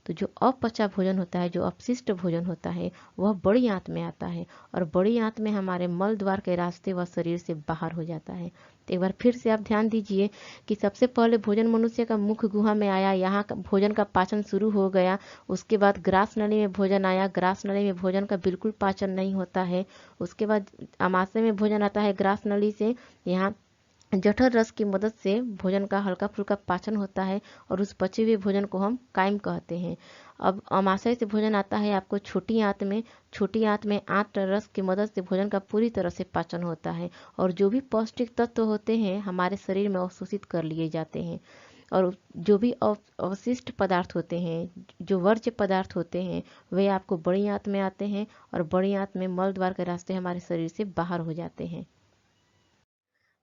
Speaker 1: तो जो अपचा भोजन होता है, जो अपशिष्ट भोजन होता है, वह बड़ी आंत में आता है और बड़ी आंत में हमारे मल द्वार के रास्ते वह शरीर से बाहर हो जाता है। तो एक बार फिर से आप ध्यान दीजिए कि सबसे पहले भोजन मनुष्य का मुख गुहा में आया, यहाँ का भोजन का पाचन शुरू हो गया। उसके बाद ग्रास नली में भोजन आया, ग्रास नली में भोजन का बिल्कुल पाचन नहीं होता है। उसके बाद आमाशय में भोजन आता है ग्रास नली से, यहाँ जठर रस की मदद से भोजन का हल्का फुल्का पाचन होता है और उस पचे हुए भोजन को हम काइम कहते हैं। अब अमाशय से भोजन आता है आपको छोटी आंत में। छोटी आंत में आंत रस की मदद से भोजन का पूरी तरह से पाचन होता है और जो भी पौष्टिक तत्व होते हैं हमारे शरीर में अवशोषित कर लिए जाते हैं। और जो भी अवशिष्ट पदार्थ होते हैं, जो वर्ज्य पदार्थ होते हैं, वे आपको बड़ी आंत में आते हैं और बड़ी आंत में मल द्वार के रास्ते हमारे शरीर से बाहर हो जाते हैं।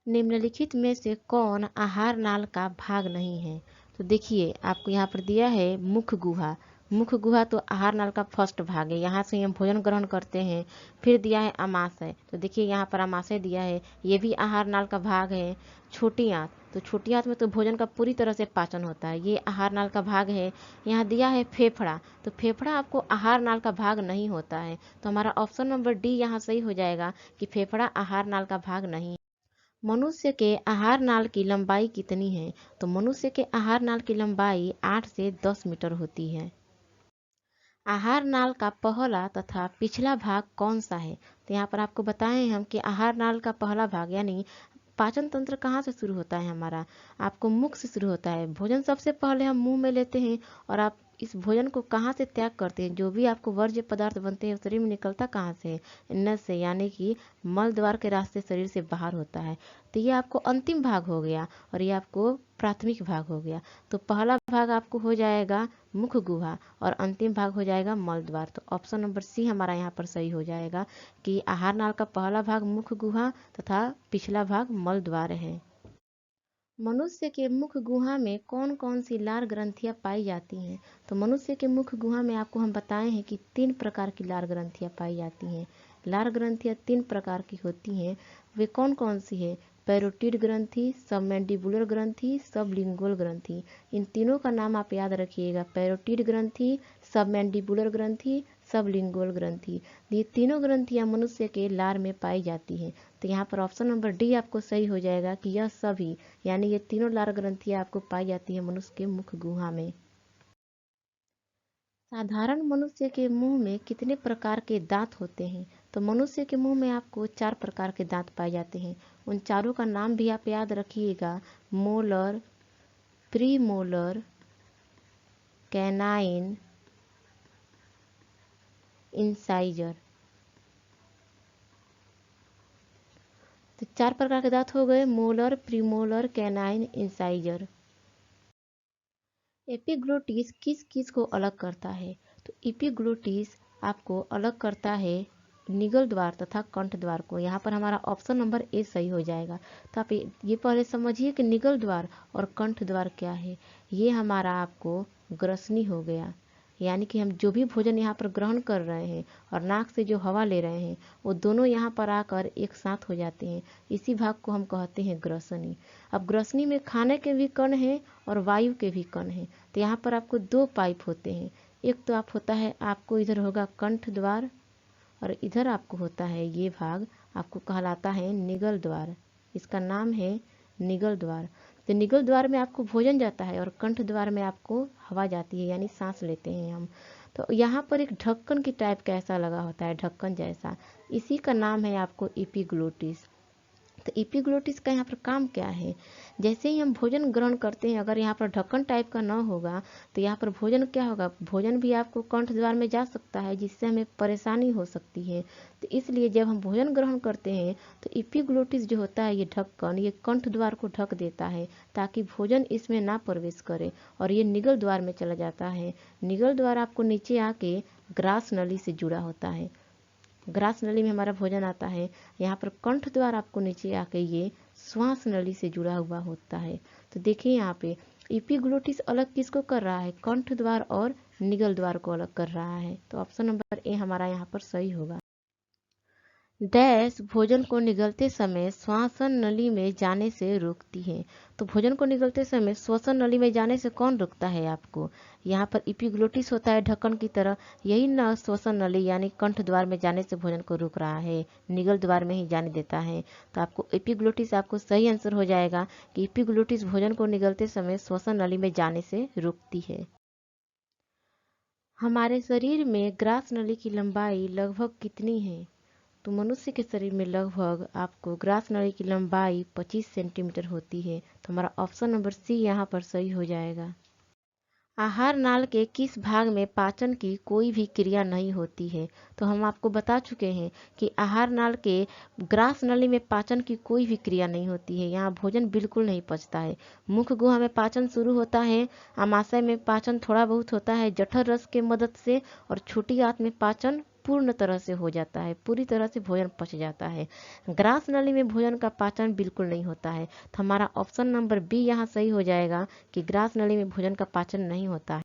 Speaker 1: निम्नलिखित में से कौन आहार नाल का भाग नहीं है? तो देखिए, आपको यहाँ पर दिया है मुख गुहा। मुख गुहा तो आहार नाल का फर्स्ट भाग है, यहाँ से हम भोजन ग्रहण करते हैं। फिर दिया है आमाशय, तो देखिए यहाँ पर आमाशय दिया है, ये भी आहार नाल का भाग है। छोटी आंत, तो छोटी आंत में तो भोजन का पूरी तरह से पाचन होता है, ये आहार नाल का भाग है। यहाँ दिया है फेफड़ा, तो फेफड़ा आपको आहार नाल का भाग नहीं होता है। तो हमारा ऑप्शन नंबर डी यहाँ सही हो जाएगा कि फेफड़ा आहार नाल का भाग नहीं है। मनुष्य के आहार नाल की लंबाई कितनी है? तो मनुष्य के आहार नाल की लंबाई 8 से 10 मीटर होती है। आहार नाल का पहला तथा पिछला भाग कौन सा है? तो यहाँ पर आपको बताएं हम कि आहार नाल का पहला भाग यानी पाचन तंत्र कहाँ से शुरू होता है हमारा? आपको मुख से शुरू होता है। भोजन सबसे पहले हम मुंह में लेते हैं और आप इस भोजन को कहाँ से त्याग करते हैं? जो भी आपको वर्ज्य पदार्थ बनते हैं शरीर में निकलता कहाँ से है? नस से, यानी कि मल द्वार के रास्ते शरीर से बाहर होता है। तो ये आपको अंतिम भाग हो गया और ये आपको प्राथमिक भाग हो गया। तो पहला भाग आपको हो जाएगा मुख गुहा और अंतिम भाग हो जाएगा मल द्वार। तो ऑप्शन नंबर सी हमारा यहाँ पर सही हो जाएगा कि आहार नाल का पहला भाग मुख गुहा तथा पिछला भाग मल द्वार है। मनुष्य के मुख गुहा में कौन कौन सी लार ग्रंथियां पाई जाती हैं? तो मनुष्य के मुख गुहा में आपको हम बताए हैं कि 3 प्रकार की लार ग्रंथियां पाई जाती हैं। लार ग्रंथियां 3 प्रकार की होती हैं। वे कौन कौन सी है? पैरोटिड ग्रंथि, सबमैंडिबुलर ग्रंथि, सबलिंगुअल ग्रंथि। इन तीनों का नाम आप याद रखिएगा, पैरोटिड ग्रंथि, सबमैंडिबुलर ग्रंथि, सबलिंगुअल ग्रंथि। ये तीनों ग्रंथियां मनुष्य के लार में पाई जाती हैं। तो यहाँ पर ऑप्शन नंबर डी आपको सही हो जाएगा कि यह सभी, यानी ये तीनों लार ग्रंथियां आपको पाई जाती है मनुष्य के मुख गुहा में। साधारण मनुष्य के मुंह में कितने प्रकार के दांत होते हैं? तो मनुष्य के मुंह में आपको 4 प्रकार के दांत पाए जाते हैं। उन चारों का नाम भी आप याद रखिएगा, मोलर, प्रीमोलर, कैनाइन, इंसाइजर। तो 4 प्रकार के दांत हो गए, molar, premolar, canine, incisor. Epiglottis किस किस को अलग करता है? तो एपिग्लोटिस आपको अलग करता है निगल द्वार तथा कंठ द्वार को। यहाँ पर हमारा ऑप्शन नंबर ए सही हो जाएगा। तो आप ये पहले समझिए कि निगल द्वार और कंठ द्वार क्या है। ये हमारा आपको ग्रसनी हो गया, यानी कि हम जो भी भोजन यहाँ पर ग्रहण कर रहे हैं और नाक से जो हवा ले रहे हैं वो दोनों यहाँ पर आकर एक साथ हो जाते हैं। इसी भाग को हम कहते हैं ग्रसनी। अब ग्रसनी में खाने के भी कण हैं और वायु के भी कण हैं। तो यहाँ पर आपको 2 पाइप होते हैं। एक तो आप होता है आपको इधर होगा कंठ द्वार और इधर आपको होता है ये भाग आपको कहलाता है निगल द्वार। इसका नाम है निगल द्वार। तो निगल द्वार में आपको भोजन जाता है और कंठ द्वार में आपको हवा जाती है, यानी सांस लेते हैं हम। तो यहाँ पर एक ढक्कन की टाइप का ऐसा लगा होता है, ढक्कन जैसा, इसी का नाम है आपको एपिग्लोटिस। तो एपिग्लोटिस का यहाँ पर काम क्या है? जैसे ही हम भोजन ग्रहण करते हैं, अगर यहाँ पर ढक्कन टाइप का न होगा तो यहाँ पर भोजन क्या होगा? भोजन भी आपको कंठ द्वार में जा सकता है, जिससे हमें परेशानी हो सकती है। तो इसलिए जब हम भोजन ग्रहण करते हैं तो एपिग्लोटिस जो होता है, ये ढक्कन, ये कंठ द्वार को ढक देता है ताकि भोजन इसमें ना प्रवेश करे और ये निगल द्वार में चला जाता है। निगल द्वार आपको नीचे आके ग्रास नली से जुड़ा होता है। ग्रास नली में हमारा भोजन आता है। यहाँ पर कंठ द्वार आपको नीचे आके ये श्वास नली से जुड़ा हुआ होता है। तो देखिए यहाँ पे एपिग्लोटिस अलग किसको कर रहा है? कंठ द्वार और निगल द्वार को अलग कर रहा है। तो ऑप्शन नंबर ए हमारा यहाँ पर सही होगा। डैश भोजन को निगलते समय श्वासन नली में जाने से रोकती है। तो भोजन को निगलते समय श्वसन नली में जाने से कौन रोकता है आपको? यहाँ पर एपिग्लोटिस होता है ढक्कन की तरह, यही न श्वसन नली यानी कंठ द्वार में जाने से भोजन को रोक रहा है, निगल द्वार में ही जाने देता है। तो आपको एपिग्लोटिस आपको सही आंसर हो जाएगा कि एपिग्लोटिस भोजन को निगलते समय श्वसन नली में जाने से रोकती है। हमारे शरीर में ग्रास नली की लंबाई लगभग कितनी है? तो मनुष्य के शरीर में लगभग आपको ग्रास नली की लंबाई 25 सेंटीमीटर होती है। तो हमारा ऑप्शन नंबर सी यहाँ पर सही हो जाएगा। आहार नाल के किस भाग में पाचन की कोई भी क्रिया नहीं होती है? तो हम आपको बता चुके हैं कि आहार नाल के ग्रास नली में पाचन की कोई भी क्रिया नहीं होती है। यहाँ भोजन बिल्कुल नहीं पचता है। मुख गुहा में पाचन शुरू होता है, आमाशय में पाचन थोड़ा बहुत होता है जठर रस के मदद से, और छोटी आंत में पाचन पूर्ण तरह से हो जाता है, पूरी तरह से भोजन पच जाता है। ग्रास नली में भोजन का पाचन बिल्कुल नहीं होता है। तो हमारा ऑप्शन नंबर बी यहाँ सही हो जाएगा कि ग्रास नली में भोजन का पाचन नहीं होता है।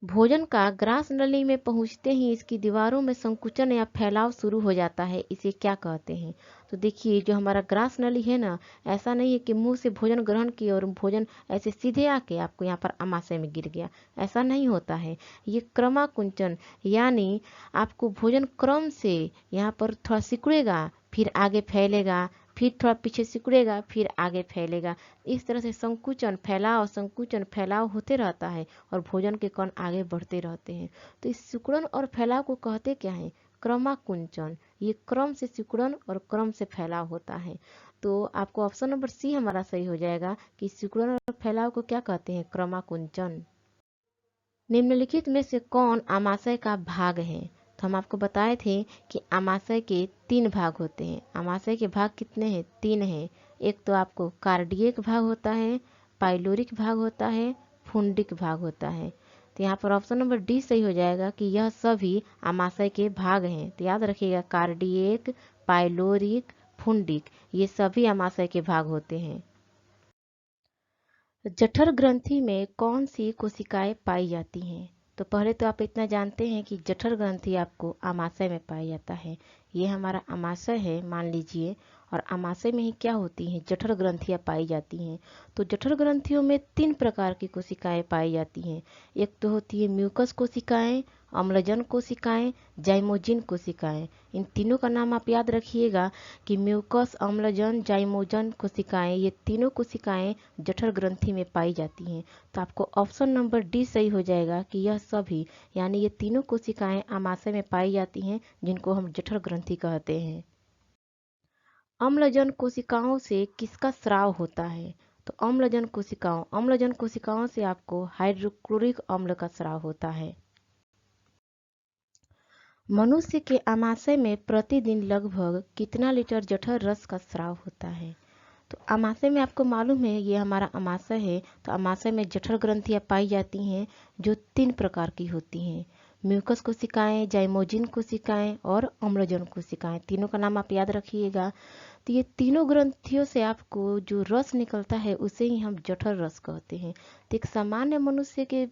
Speaker 1: भोजन का ग्रास नली में पहुंचते ही इसकी दीवारों में संकुचन या फैलाव शुरू हो जाता है, इसे क्या कहते हैं? तो देखिए जो हमारा ग्रास नली है ना, ऐसा नहीं है कि मुंह से भोजन ग्रहण किया और भोजन ऐसे सीधे आके आपको यहाँ पर आमाशय में गिर गया, ऐसा नहीं होता है। ये क्रमाकुंचन, यानी आपको भोजन क्रम से यहाँ पर थोड़ा सिकुड़ेगा, फिर आगे फैलेगा, फिर थोड़ा पीछे सिकुड़ेगा, फिर आगे फैलेगा। इस तरह से संकुचन फैलाव होते रहता है और भोजन के कण आगे बढ़ते रहते हैं। तो इस सिकुड़न और फैलाव को कहते क्या है? क्रमाकुंचन। ये क्रम से सिकुड़न और क्रम से फैलाव होता है। तो आपको ऑप्शन नंबर सी हमारा सही हो जाएगा कि सिकुड़न और फैलाव को क्या कहते हैं? क्रमाकुंचन। निम्नलिखित में से कौन आमाशय का भाग है? तो हम आपको बताए थे कि आमाशय के 3 भाग होते हैं। आमाशय के भाग कितने हैं? 3 हैं। एक तो आपको कार्डियक भाग होता है, पाइलोरिक भाग होता है, फुंडिक भाग होता है। तो यहाँ पर ऑप्शन नंबर डी सही हो जाएगा कि यह सभी आमाशय के भाग हैं। तो याद रखिएगा, कार्डियक, पाइलोरिक, फुंडिक, ये सभी आमाशय के भाग होते हैं। जठर ग्रंथि में कौन सी कोशिकाएं पाई जाती हैं? तो पहले तो आप इतना जानते हैं कि जठर ग्रंथि आपको आमाशय में पाया जाता है। ये हमारा आमाशय है मान लीजिए, और आमाशय में ही क्या होती हैं? जठर ग्रंथियां पाई जाती हैं। तो जठर ग्रंथियों में 3 प्रकार की कोशिकाएं पाई जाती हैं। एक तो होती है म्यूकस कोशिकाएं, अम्लजन कोशिकाएं, जाइमोजिन कोशिकाएं। इन तीनों का नाम आप याद रखिएगा कि म्यूकस, अम्लजन, जाइमोजन कोशिकाएं, ये तीनों कोशिकाएं जठर ग्रंथि में पाई जाती हैं। तो आपको ऑप्शन नंबर डी सही हो जाएगा कि यह सभी यानी ये तीनों कोशिकाएं आमाशय में पाई जाती हैं, जिनको हम जठर ग्रंथि कहते हैं। अम्लजन कोशिकाओं से किसका स्राव होता है? तो अम्लजन कोशिकाओं से आपको हाइड्रोक्लोरिक अम्ल का स्राव होता है। मनुष्य के आमाशय में प्रतिदिन लगभग कितना लीटर जठर रस का स्राव होता है? तो आमाशय में आपको मालूम है ये हमारा आमाशय है। तो आमाशय में जठर ग्रंथियां पाई जाती हैं जो 3 प्रकार की होती हैं। म्यूकस कोशिकाएं, जाइमोजिन कोशिकाएं और अम्लजन कोशिकाएं। तीनों का नाम आप याद रखिएगा। तो ये तीनों ग्रंथियों से आपको जो रस निकलता है उसे ही हम जठर रस कहते हैं। तो एक सामान्य मनुष्य के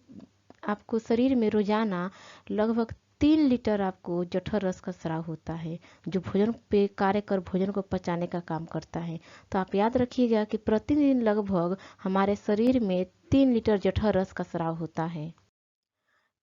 Speaker 1: आपको शरीर में रोजाना लगभग 3 लीटर आपको जठर रस का स्राव होता है, जो भोजन पे कार्य कर भोजन को पचाने का काम करता है। तो आप याद रखिएगा कि प्रतिदिन लगभग हमारे शरीर में 3 लीटर जठर रस का स्राव होता है।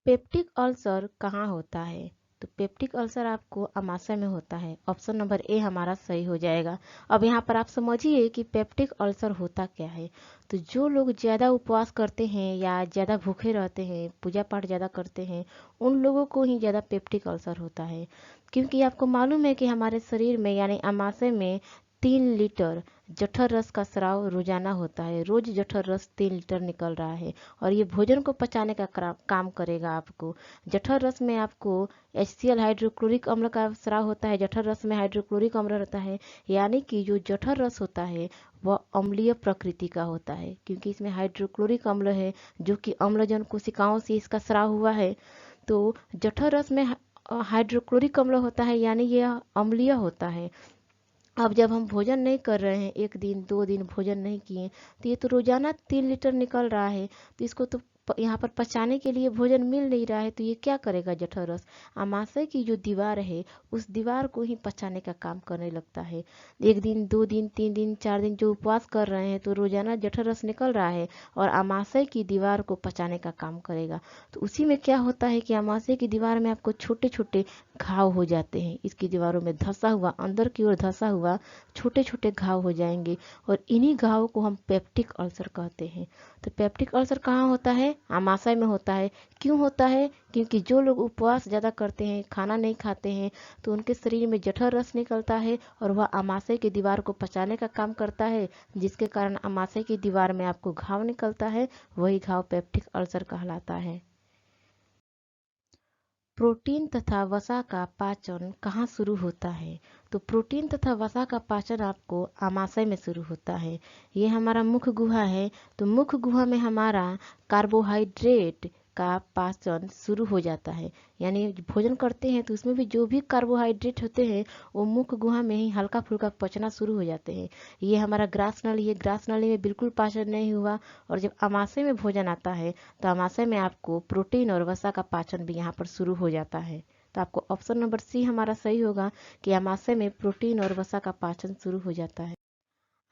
Speaker 1: पेप्टिक अल्सर कहाँ होता है? तो पेप्टिक अल्सर आपको आमाशय में होता है। ऑप्शन नंबर ए हमारा सही हो जाएगा। अब यहाँ पर आप समझिए कि पेप्टिक अल्सर होता क्या है। तो जो लोग ज़्यादा उपवास करते हैं या ज़्यादा भूखे रहते हैं, पूजा पाठ ज़्यादा करते हैं, उन लोगों को ही ज़्यादा पेप्टिक अल्सर होता है। क्योंकि आपको मालूम है कि हमारे शरीर में यानी आमाशय में 3 लीटर जठर रस का स्राव रोजाना होता है। रोज जठर रस 3 लीटर निकल रहा है, और ये भोजन को पचाने का काम करेगा आपको। जठर रस में आपको HCl हाइड्रोक्लोरिक अम्ल का स्राव होता है। जठर रस में हाइड्रोक्लोरिक अम्ल रहता है, यानी कि जो जठर रस होता है वह अम्लीय प्रकृति का होता है, क्योंकि इसमें हाइड्रोक्लोरिक अम्ल है जो कि अम्लजन कोशिकाओं से इसका स्राव हुआ है। तो जठर रस में हाइड्रोक्लोरिक अम्ल होता है, यानी यह अम्लीय होता है। अब जब हम भोजन नहीं कर रहे हैं, 1 दिन 2 दिन भोजन नहीं किए, तो ये तो रोजाना 3 लीटर निकल रहा है। तो इसको तो यहाँ पर पचाने के लिए भोजन मिल नहीं रहा है, तो ये क्या करेगा? जठर रस आमाशय की जो दीवार है उस दीवार को ही पचाने का काम करने लगता है। 1 दिन 2 दिन 3 दिन 4 दिन जो उपवास कर रहे हैं, तो रोजाना जठर रस निकल रहा है और आमाशय की दीवार को पचाने का काम करेगा। तो उसी में क्या होता है कि आमाशय की दीवार में आपको छोटे छोटे घाव हो जाते हैं। इसकी दीवारों में धंसा हुआ, अंदर की ओर धंसा हुआ छोटे छोटे घाव हो जाएंगे, और इन्हीं घावों को हम पेप्टिक अल्सर कहते हैं। तो पेप्टिक अल्सर कहाँ होता है? आमाशय में होता है। क्यों होता है? क्योंकि जो लोग उपवास ज़्यादा करते हैं, खाना नहीं खाते हैं, तो उनके शरीर में जठर रस निकलता है और वह आमाशय की दीवार को पचाने का काम करता है, जिसके कारण आमाशय की दीवार में आपको घाव निकलता है। वही घाव पेप्टिक अल्सर कहलाता है। प्रोटीन तथा वसा का पाचन कहाँ शुरू होता है? तो प्रोटीन तथा वसा का पाचन आपको आमाशय में शुरू होता है। ये हमारा मुख्य गुहा है। तो मुख्य गुहा में हमारा कार्बोहाइड्रेट का पाचन शुरू हो जाता है। यानी भोजन करते हैं तो उसमें भी जो भी कार्बोहाइड्रेट होते हैं वो मुख्य गुहा में ही हल्का फुल्का पचना शुरू हो जाते हैं। ये हमारा ग्रास नली है। ग्रास नली में बिल्कुल पाचन नहीं हुआ, और जब आमाशय में भोजन आता है तो आमाशय में आपको प्रोटीन और वसा का पाचन भी यहाँ पर शुरू हो जाता है। तो आपको ऑप्शन नंबर सी हमारा सही होगा कि आमाशय में प्रोटीन और वसा का पाचन शुरू हो जाता है।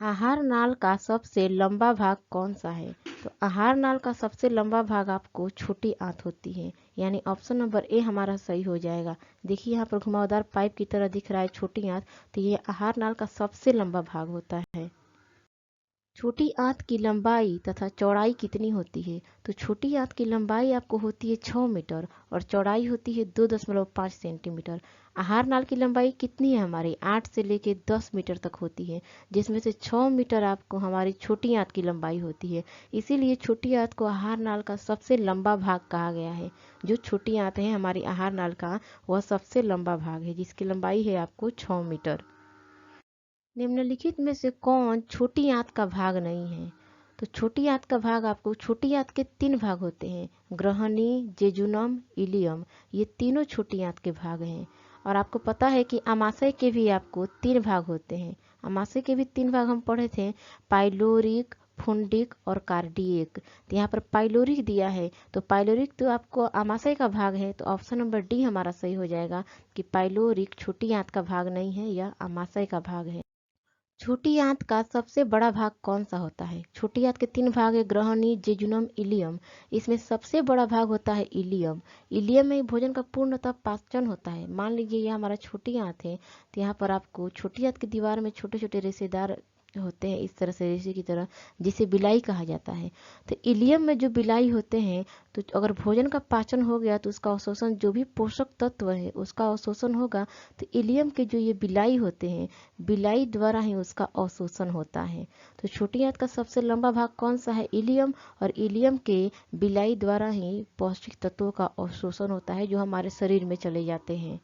Speaker 1: आहार नाल का सबसे लंबा भाग कौन सा है? तो आहार नाल का सबसे लंबा भाग आपको छोटी आंत होती है, यानी ऑप्शन नंबर ए हमारा सही हो जाएगा। देखिए यहाँ पर घुमावदार पाइप की तरह दिख रहा है छोटी आंत, तो ये आहार नाल का सबसे लंबा भाग होता है। छोटी आंत की लंबाई तथा चौड़ाई कितनी होती है? तो छोटी आंत की लंबाई आपको होती है 6 मीटर और चौड़ाई होती है 2.5 सेंटीमीटर। आहार नाल की लंबाई कितनी है हमारी? 8 से लेके 10 मीटर तक होती है, जिसमें से 6 मीटर आपको हमारी छोटी आंत की लंबाई होती है। इसीलिए छोटी आंत को आहार नाल का सबसे लंबा भाग कहा गया है। जो छोटी आंत है हमारी आहार नाल का, वह सबसे लंबा भाग है, जिसकी लंबाई है आपको 6 मीटर। निम्नलिखित में से कौन छोटी आंत का भाग नहीं है? तो छोटी आंत का भाग आपको, छोटी आंत के 3 भाग होते हैं, ग्रहणी, जेजुनम, इलियम। ये तीनों छोटी आंत के भाग हैं। और आपको पता है कि अमाशय के भी आपको 3 भाग होते हैं। अमाशय के भी 3 भाग हम पढ़े थे, पाइलोरिक, फुंडिक और कार्डियक। तो यहाँ पर पाइलोरिक दिया है, तो पाइलोरिक तो आपको अमाशय का भाग है, तो ऑप्शन नंबर डी हमारा सही हो जाएगा कि पाइलोरिक छोटी आंत का भाग नहीं है, यह अमाशय का भाग है। छोटी आंत का सबसे बड़ा भाग कौन सा होता है? छोटी आंत के 3 भाग है, ग्रहणी, जेजुनम, इलियम। इसमें सबसे बड़ा भाग होता है इलियम। इलियम में भोजन का पूर्णतः पाचन होता है। मान लीजिए यह हमारा छोटी आंत है, तो यहाँ पर आपको छोटी आंत की दीवार में छोटे छोटे रेशेदार होते हैं, इस तरह से रेशे की तरह, जिसे बिलाई कहा जाता है। तो इलियम में जो बिलाई होते हैं, तो अगर भोजन का पाचन हो गया तो उसका अवशोषण, जो भी पोषक तत्व है उसका अवशोषण होगा, तो इलियम के जो ये बिलाई होते हैं, बिलाई द्वारा ही उसका अवशोषण होता है। तो छोटी आंत का सबसे लंबा भाग कौन सा है? इलियम। और इलियम के बिलाई द्वारा ही पौष्टिक तत्वों का अवशोषण होता है, जो हमारे शरीर में चले जाते हैं।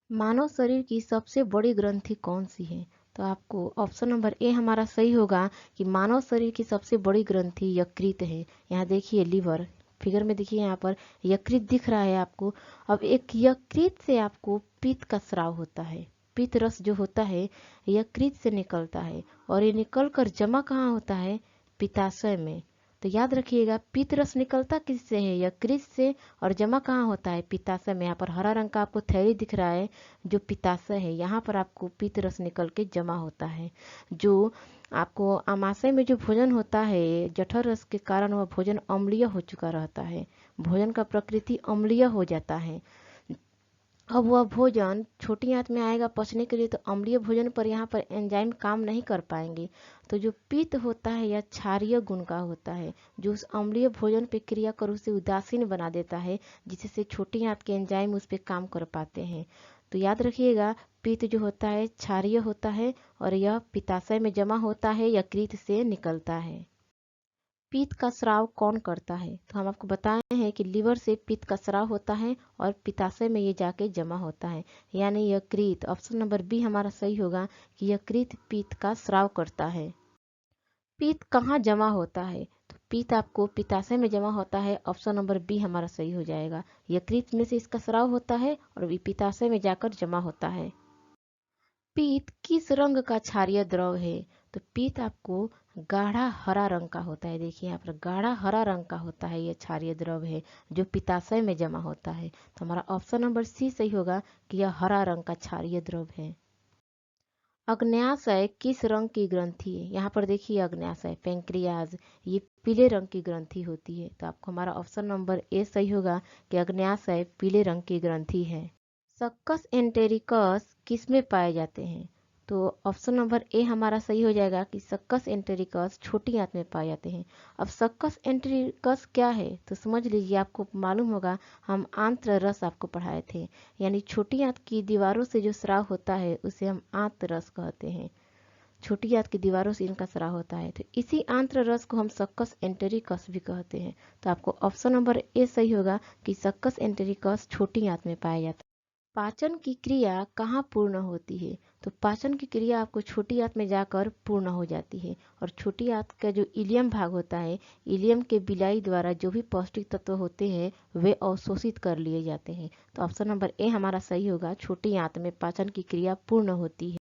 Speaker 1: मानव शरीर की सबसे बड़ी ग्रंथि कौन सी है? तो आपको ऑप्शन नंबर ए हमारा सही होगा कि मानव शरीर की सबसे बड़ी ग्रंथि यकृत है। यहाँ देखिए लीवर, फिगर में देखिए यहाँ पर यकृत दिख रहा है आपको। अब एक यकृत से आपको पित्त का स्राव होता है। पित्त रस जो होता है यकृत से निकलता है, और ये निकल कर जमा कहाँ होता है? पित्ताशय में। तो याद रखिएगा, पित्त रस निकलता किससे है? यकृत से, और जमा कहाँ होता है? पित्ताशय में। यहाँ पर हरा रंग का आपको थैली दिख रहा है, जो पित्ताशय है, यहाँ पर आपको पित्त रस निकल के जमा होता है। जो आपको आमाशय में जो भोजन होता है, जठर रस के कारण वह भोजन अम्लीय हो चुका रहता है, भोजन का प्रकृति अम्लीय हो जाता है। अब वह भोजन छोटी आंत में आएगा पचने के लिए, तो अम्लीय भोजन पर यहाँ पर एंजाइम काम नहीं कर पाएंगे। तो जो पित्त होता है यह क्षारीय गुण का होता है, जो उस अम्लीय भोजन पे क्रिया कर उसे उदासीन बना देता है, जिससे छोटी आंत के एंजाइम उस पर काम कर पाते हैं। तो याद रखिएगा, पित्त जो होता है क्षारीय होता है, और यह पित्ताशय में जमा होता है, यकृत से निकलता है। पित्त का स्राव कौन करता है? तो हम आपको बताए हैं कि लीवर से पित्त का स्राव होता है और पित्ताशय में ये जाके जमा होता है, यानी यकृत। ऑप्शन नंबर बी हमारा सही होगा कि यकृत पित्त का स्राव करता है। पित्त कहाँ जमा होता है? तो पित्त आपको पित्ताशय में जमा होता है। ऑप्शन नंबर बी हमारा सही हो जाएगा। यकृत में से इसका स्राव होता है और पित्ताशय में जाकर जमा होता है। पीत किस रंग का क्षारीय द्रव है? तो पीत आपको गाढ़ा हरा रंग का होता है। देखिए यहाँ पर गाढ़ा हरा रंग का होता है, यह क्षारीय द्रव है जो पित्ताशय में जमा होता है। तो हमारा ऑप्शन नंबर सी सही होगा कि यह हरा रंग का क्षारीय द्रव है। अग्न्याशय किस रंग की ग्रंथि है? यहाँ पर देखिए अग्न्याशय, पेंक्रियाज, ये पीले रंग की ग्रंथि होती है। तो आपको हमारा ऑप्शन नंबर ए सही होगा कि अग्न्याशय पीले रंग की ग्रंथि है। सक्कस एंटेरिकस किस में पाए जाते हैं? तो ऑप्शन नंबर ए हमारा सही हो जाएगा कि सक्कस एंटेरिकस छोटी आंत में पाए जाते हैं। अब सक्कस एंटेरिकस क्या है? तो समझ लीजिए, आपको मालूम होगा, हम आंत्र रस आपको पढ़ाए थे, यानी छोटी आंत की दीवारों से जो स्राव होता है उसे हम आंत्र रस कहते हैं। छोटी आंत की दीवारों से इनका स्राव होता है, तो इसी आंत्र रस को हम सक्कस एंटेरिकस भी कहते हैं। तो आपको ऑप्शन नंबर ए सही होगा कि सक्कस एंटेरिकस छोटी आंत में पाया जाता है। पाचन की क्रिया कहाँ पूर्ण होती है? तो पाचन की क्रिया आपको छोटी आंत में जाकर पूर्ण हो जाती है, और छोटी आंत का जो इलियम भाग होता है, इलियम के बिलाई द्वारा जो भी पौष्टिक तत्व होते हैं वे अवशोषित कर लिए जाते हैं। तो ऑप्शन नंबर ए हमारा सही होगा, छोटी आंत में पाचन की क्रिया पूर्ण होती है।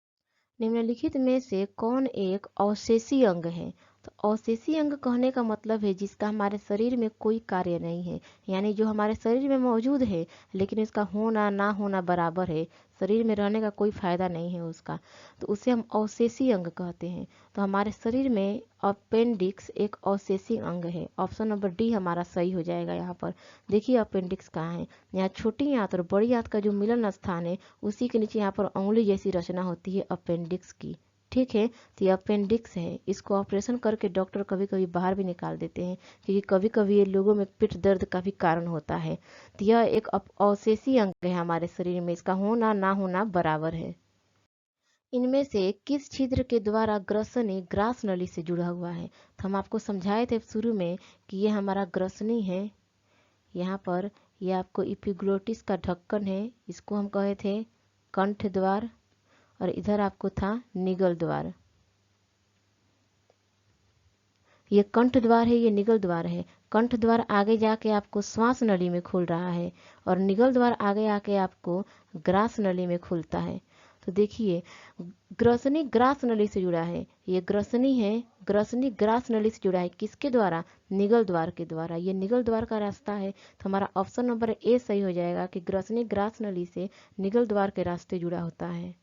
Speaker 1: निम्नलिखित में से कौन एक अवशेषी अंग है? तो अवशेषी अंग कहने का मतलब है जिसका हमारे शरीर में कोई कार्य नहीं है, यानी जो हमारे शरीर में मौजूद है लेकिन इसका होना ना होना बराबर है, शरीर में रहने का कोई फायदा नहीं है उसका, तो उसे हम अवशेषी अंग कहते हैं। तो हमारे शरीर में अपेंडिक्स एक अवशेषी अंग है। ऑप्शन नंबर डी हमारा सही हो जाएगा। यहाँ पर देखिए अपेंडिक्स कहाँ है, यहाँ छोटी आंत और बड़ी आंत का जो मिलन स्थान है, उसी के नीचे यहाँ पर उंगली जैसी रचना होती है अपेंडिक्स की। ठीक है। तो ये अपेंडिक्स है, इसको ऑपरेशन करके डॉक्टर कभी कभी बाहर भी निकाल देते हैं, क्योंकि कभी कभी ये लोगों में पीठ दर्द का भी कारण होता है। तो यह एक अवशेषी अंग है हमारे शरीर में, इसका होना ना होना बराबर है। इनमें से किस छिद्र के द्वारा ग्रसनी ग्रास नली से जुड़ा हुआ है? तो हम आपको समझाए थे शुरू में कि ये हमारा ग्रसनी है। यहाँ पर ये आपको इपिग्लोटिस का ढक्कन है, इसको हम कहे थे कंठ द्वार, और इधर आपको था निगल द्वार। ये कंठ द्वार है, ये निगल द्वार है। कंठ द्वार आगे जाके आपको श्वास नली में खुल रहा है, और निगल द्वार आगे आके आपको ग्रास नली में खुलता है। तो देखिए, ग्रसनी ग्रास नली से जुड़ा है, ये ग्रसनी है, ग्रसनी ग्रास नली से जुड़ा है, किसके द्वारा? निगल द्वार के द्वारा। ये निगल द्वार का रास्ता है, तो हमारा ऑप्शन नंबर ए सही हो जाएगा कि ग्रसनी ग्रास नली से निगल द्वार के रास्ते जुड़ा होता है।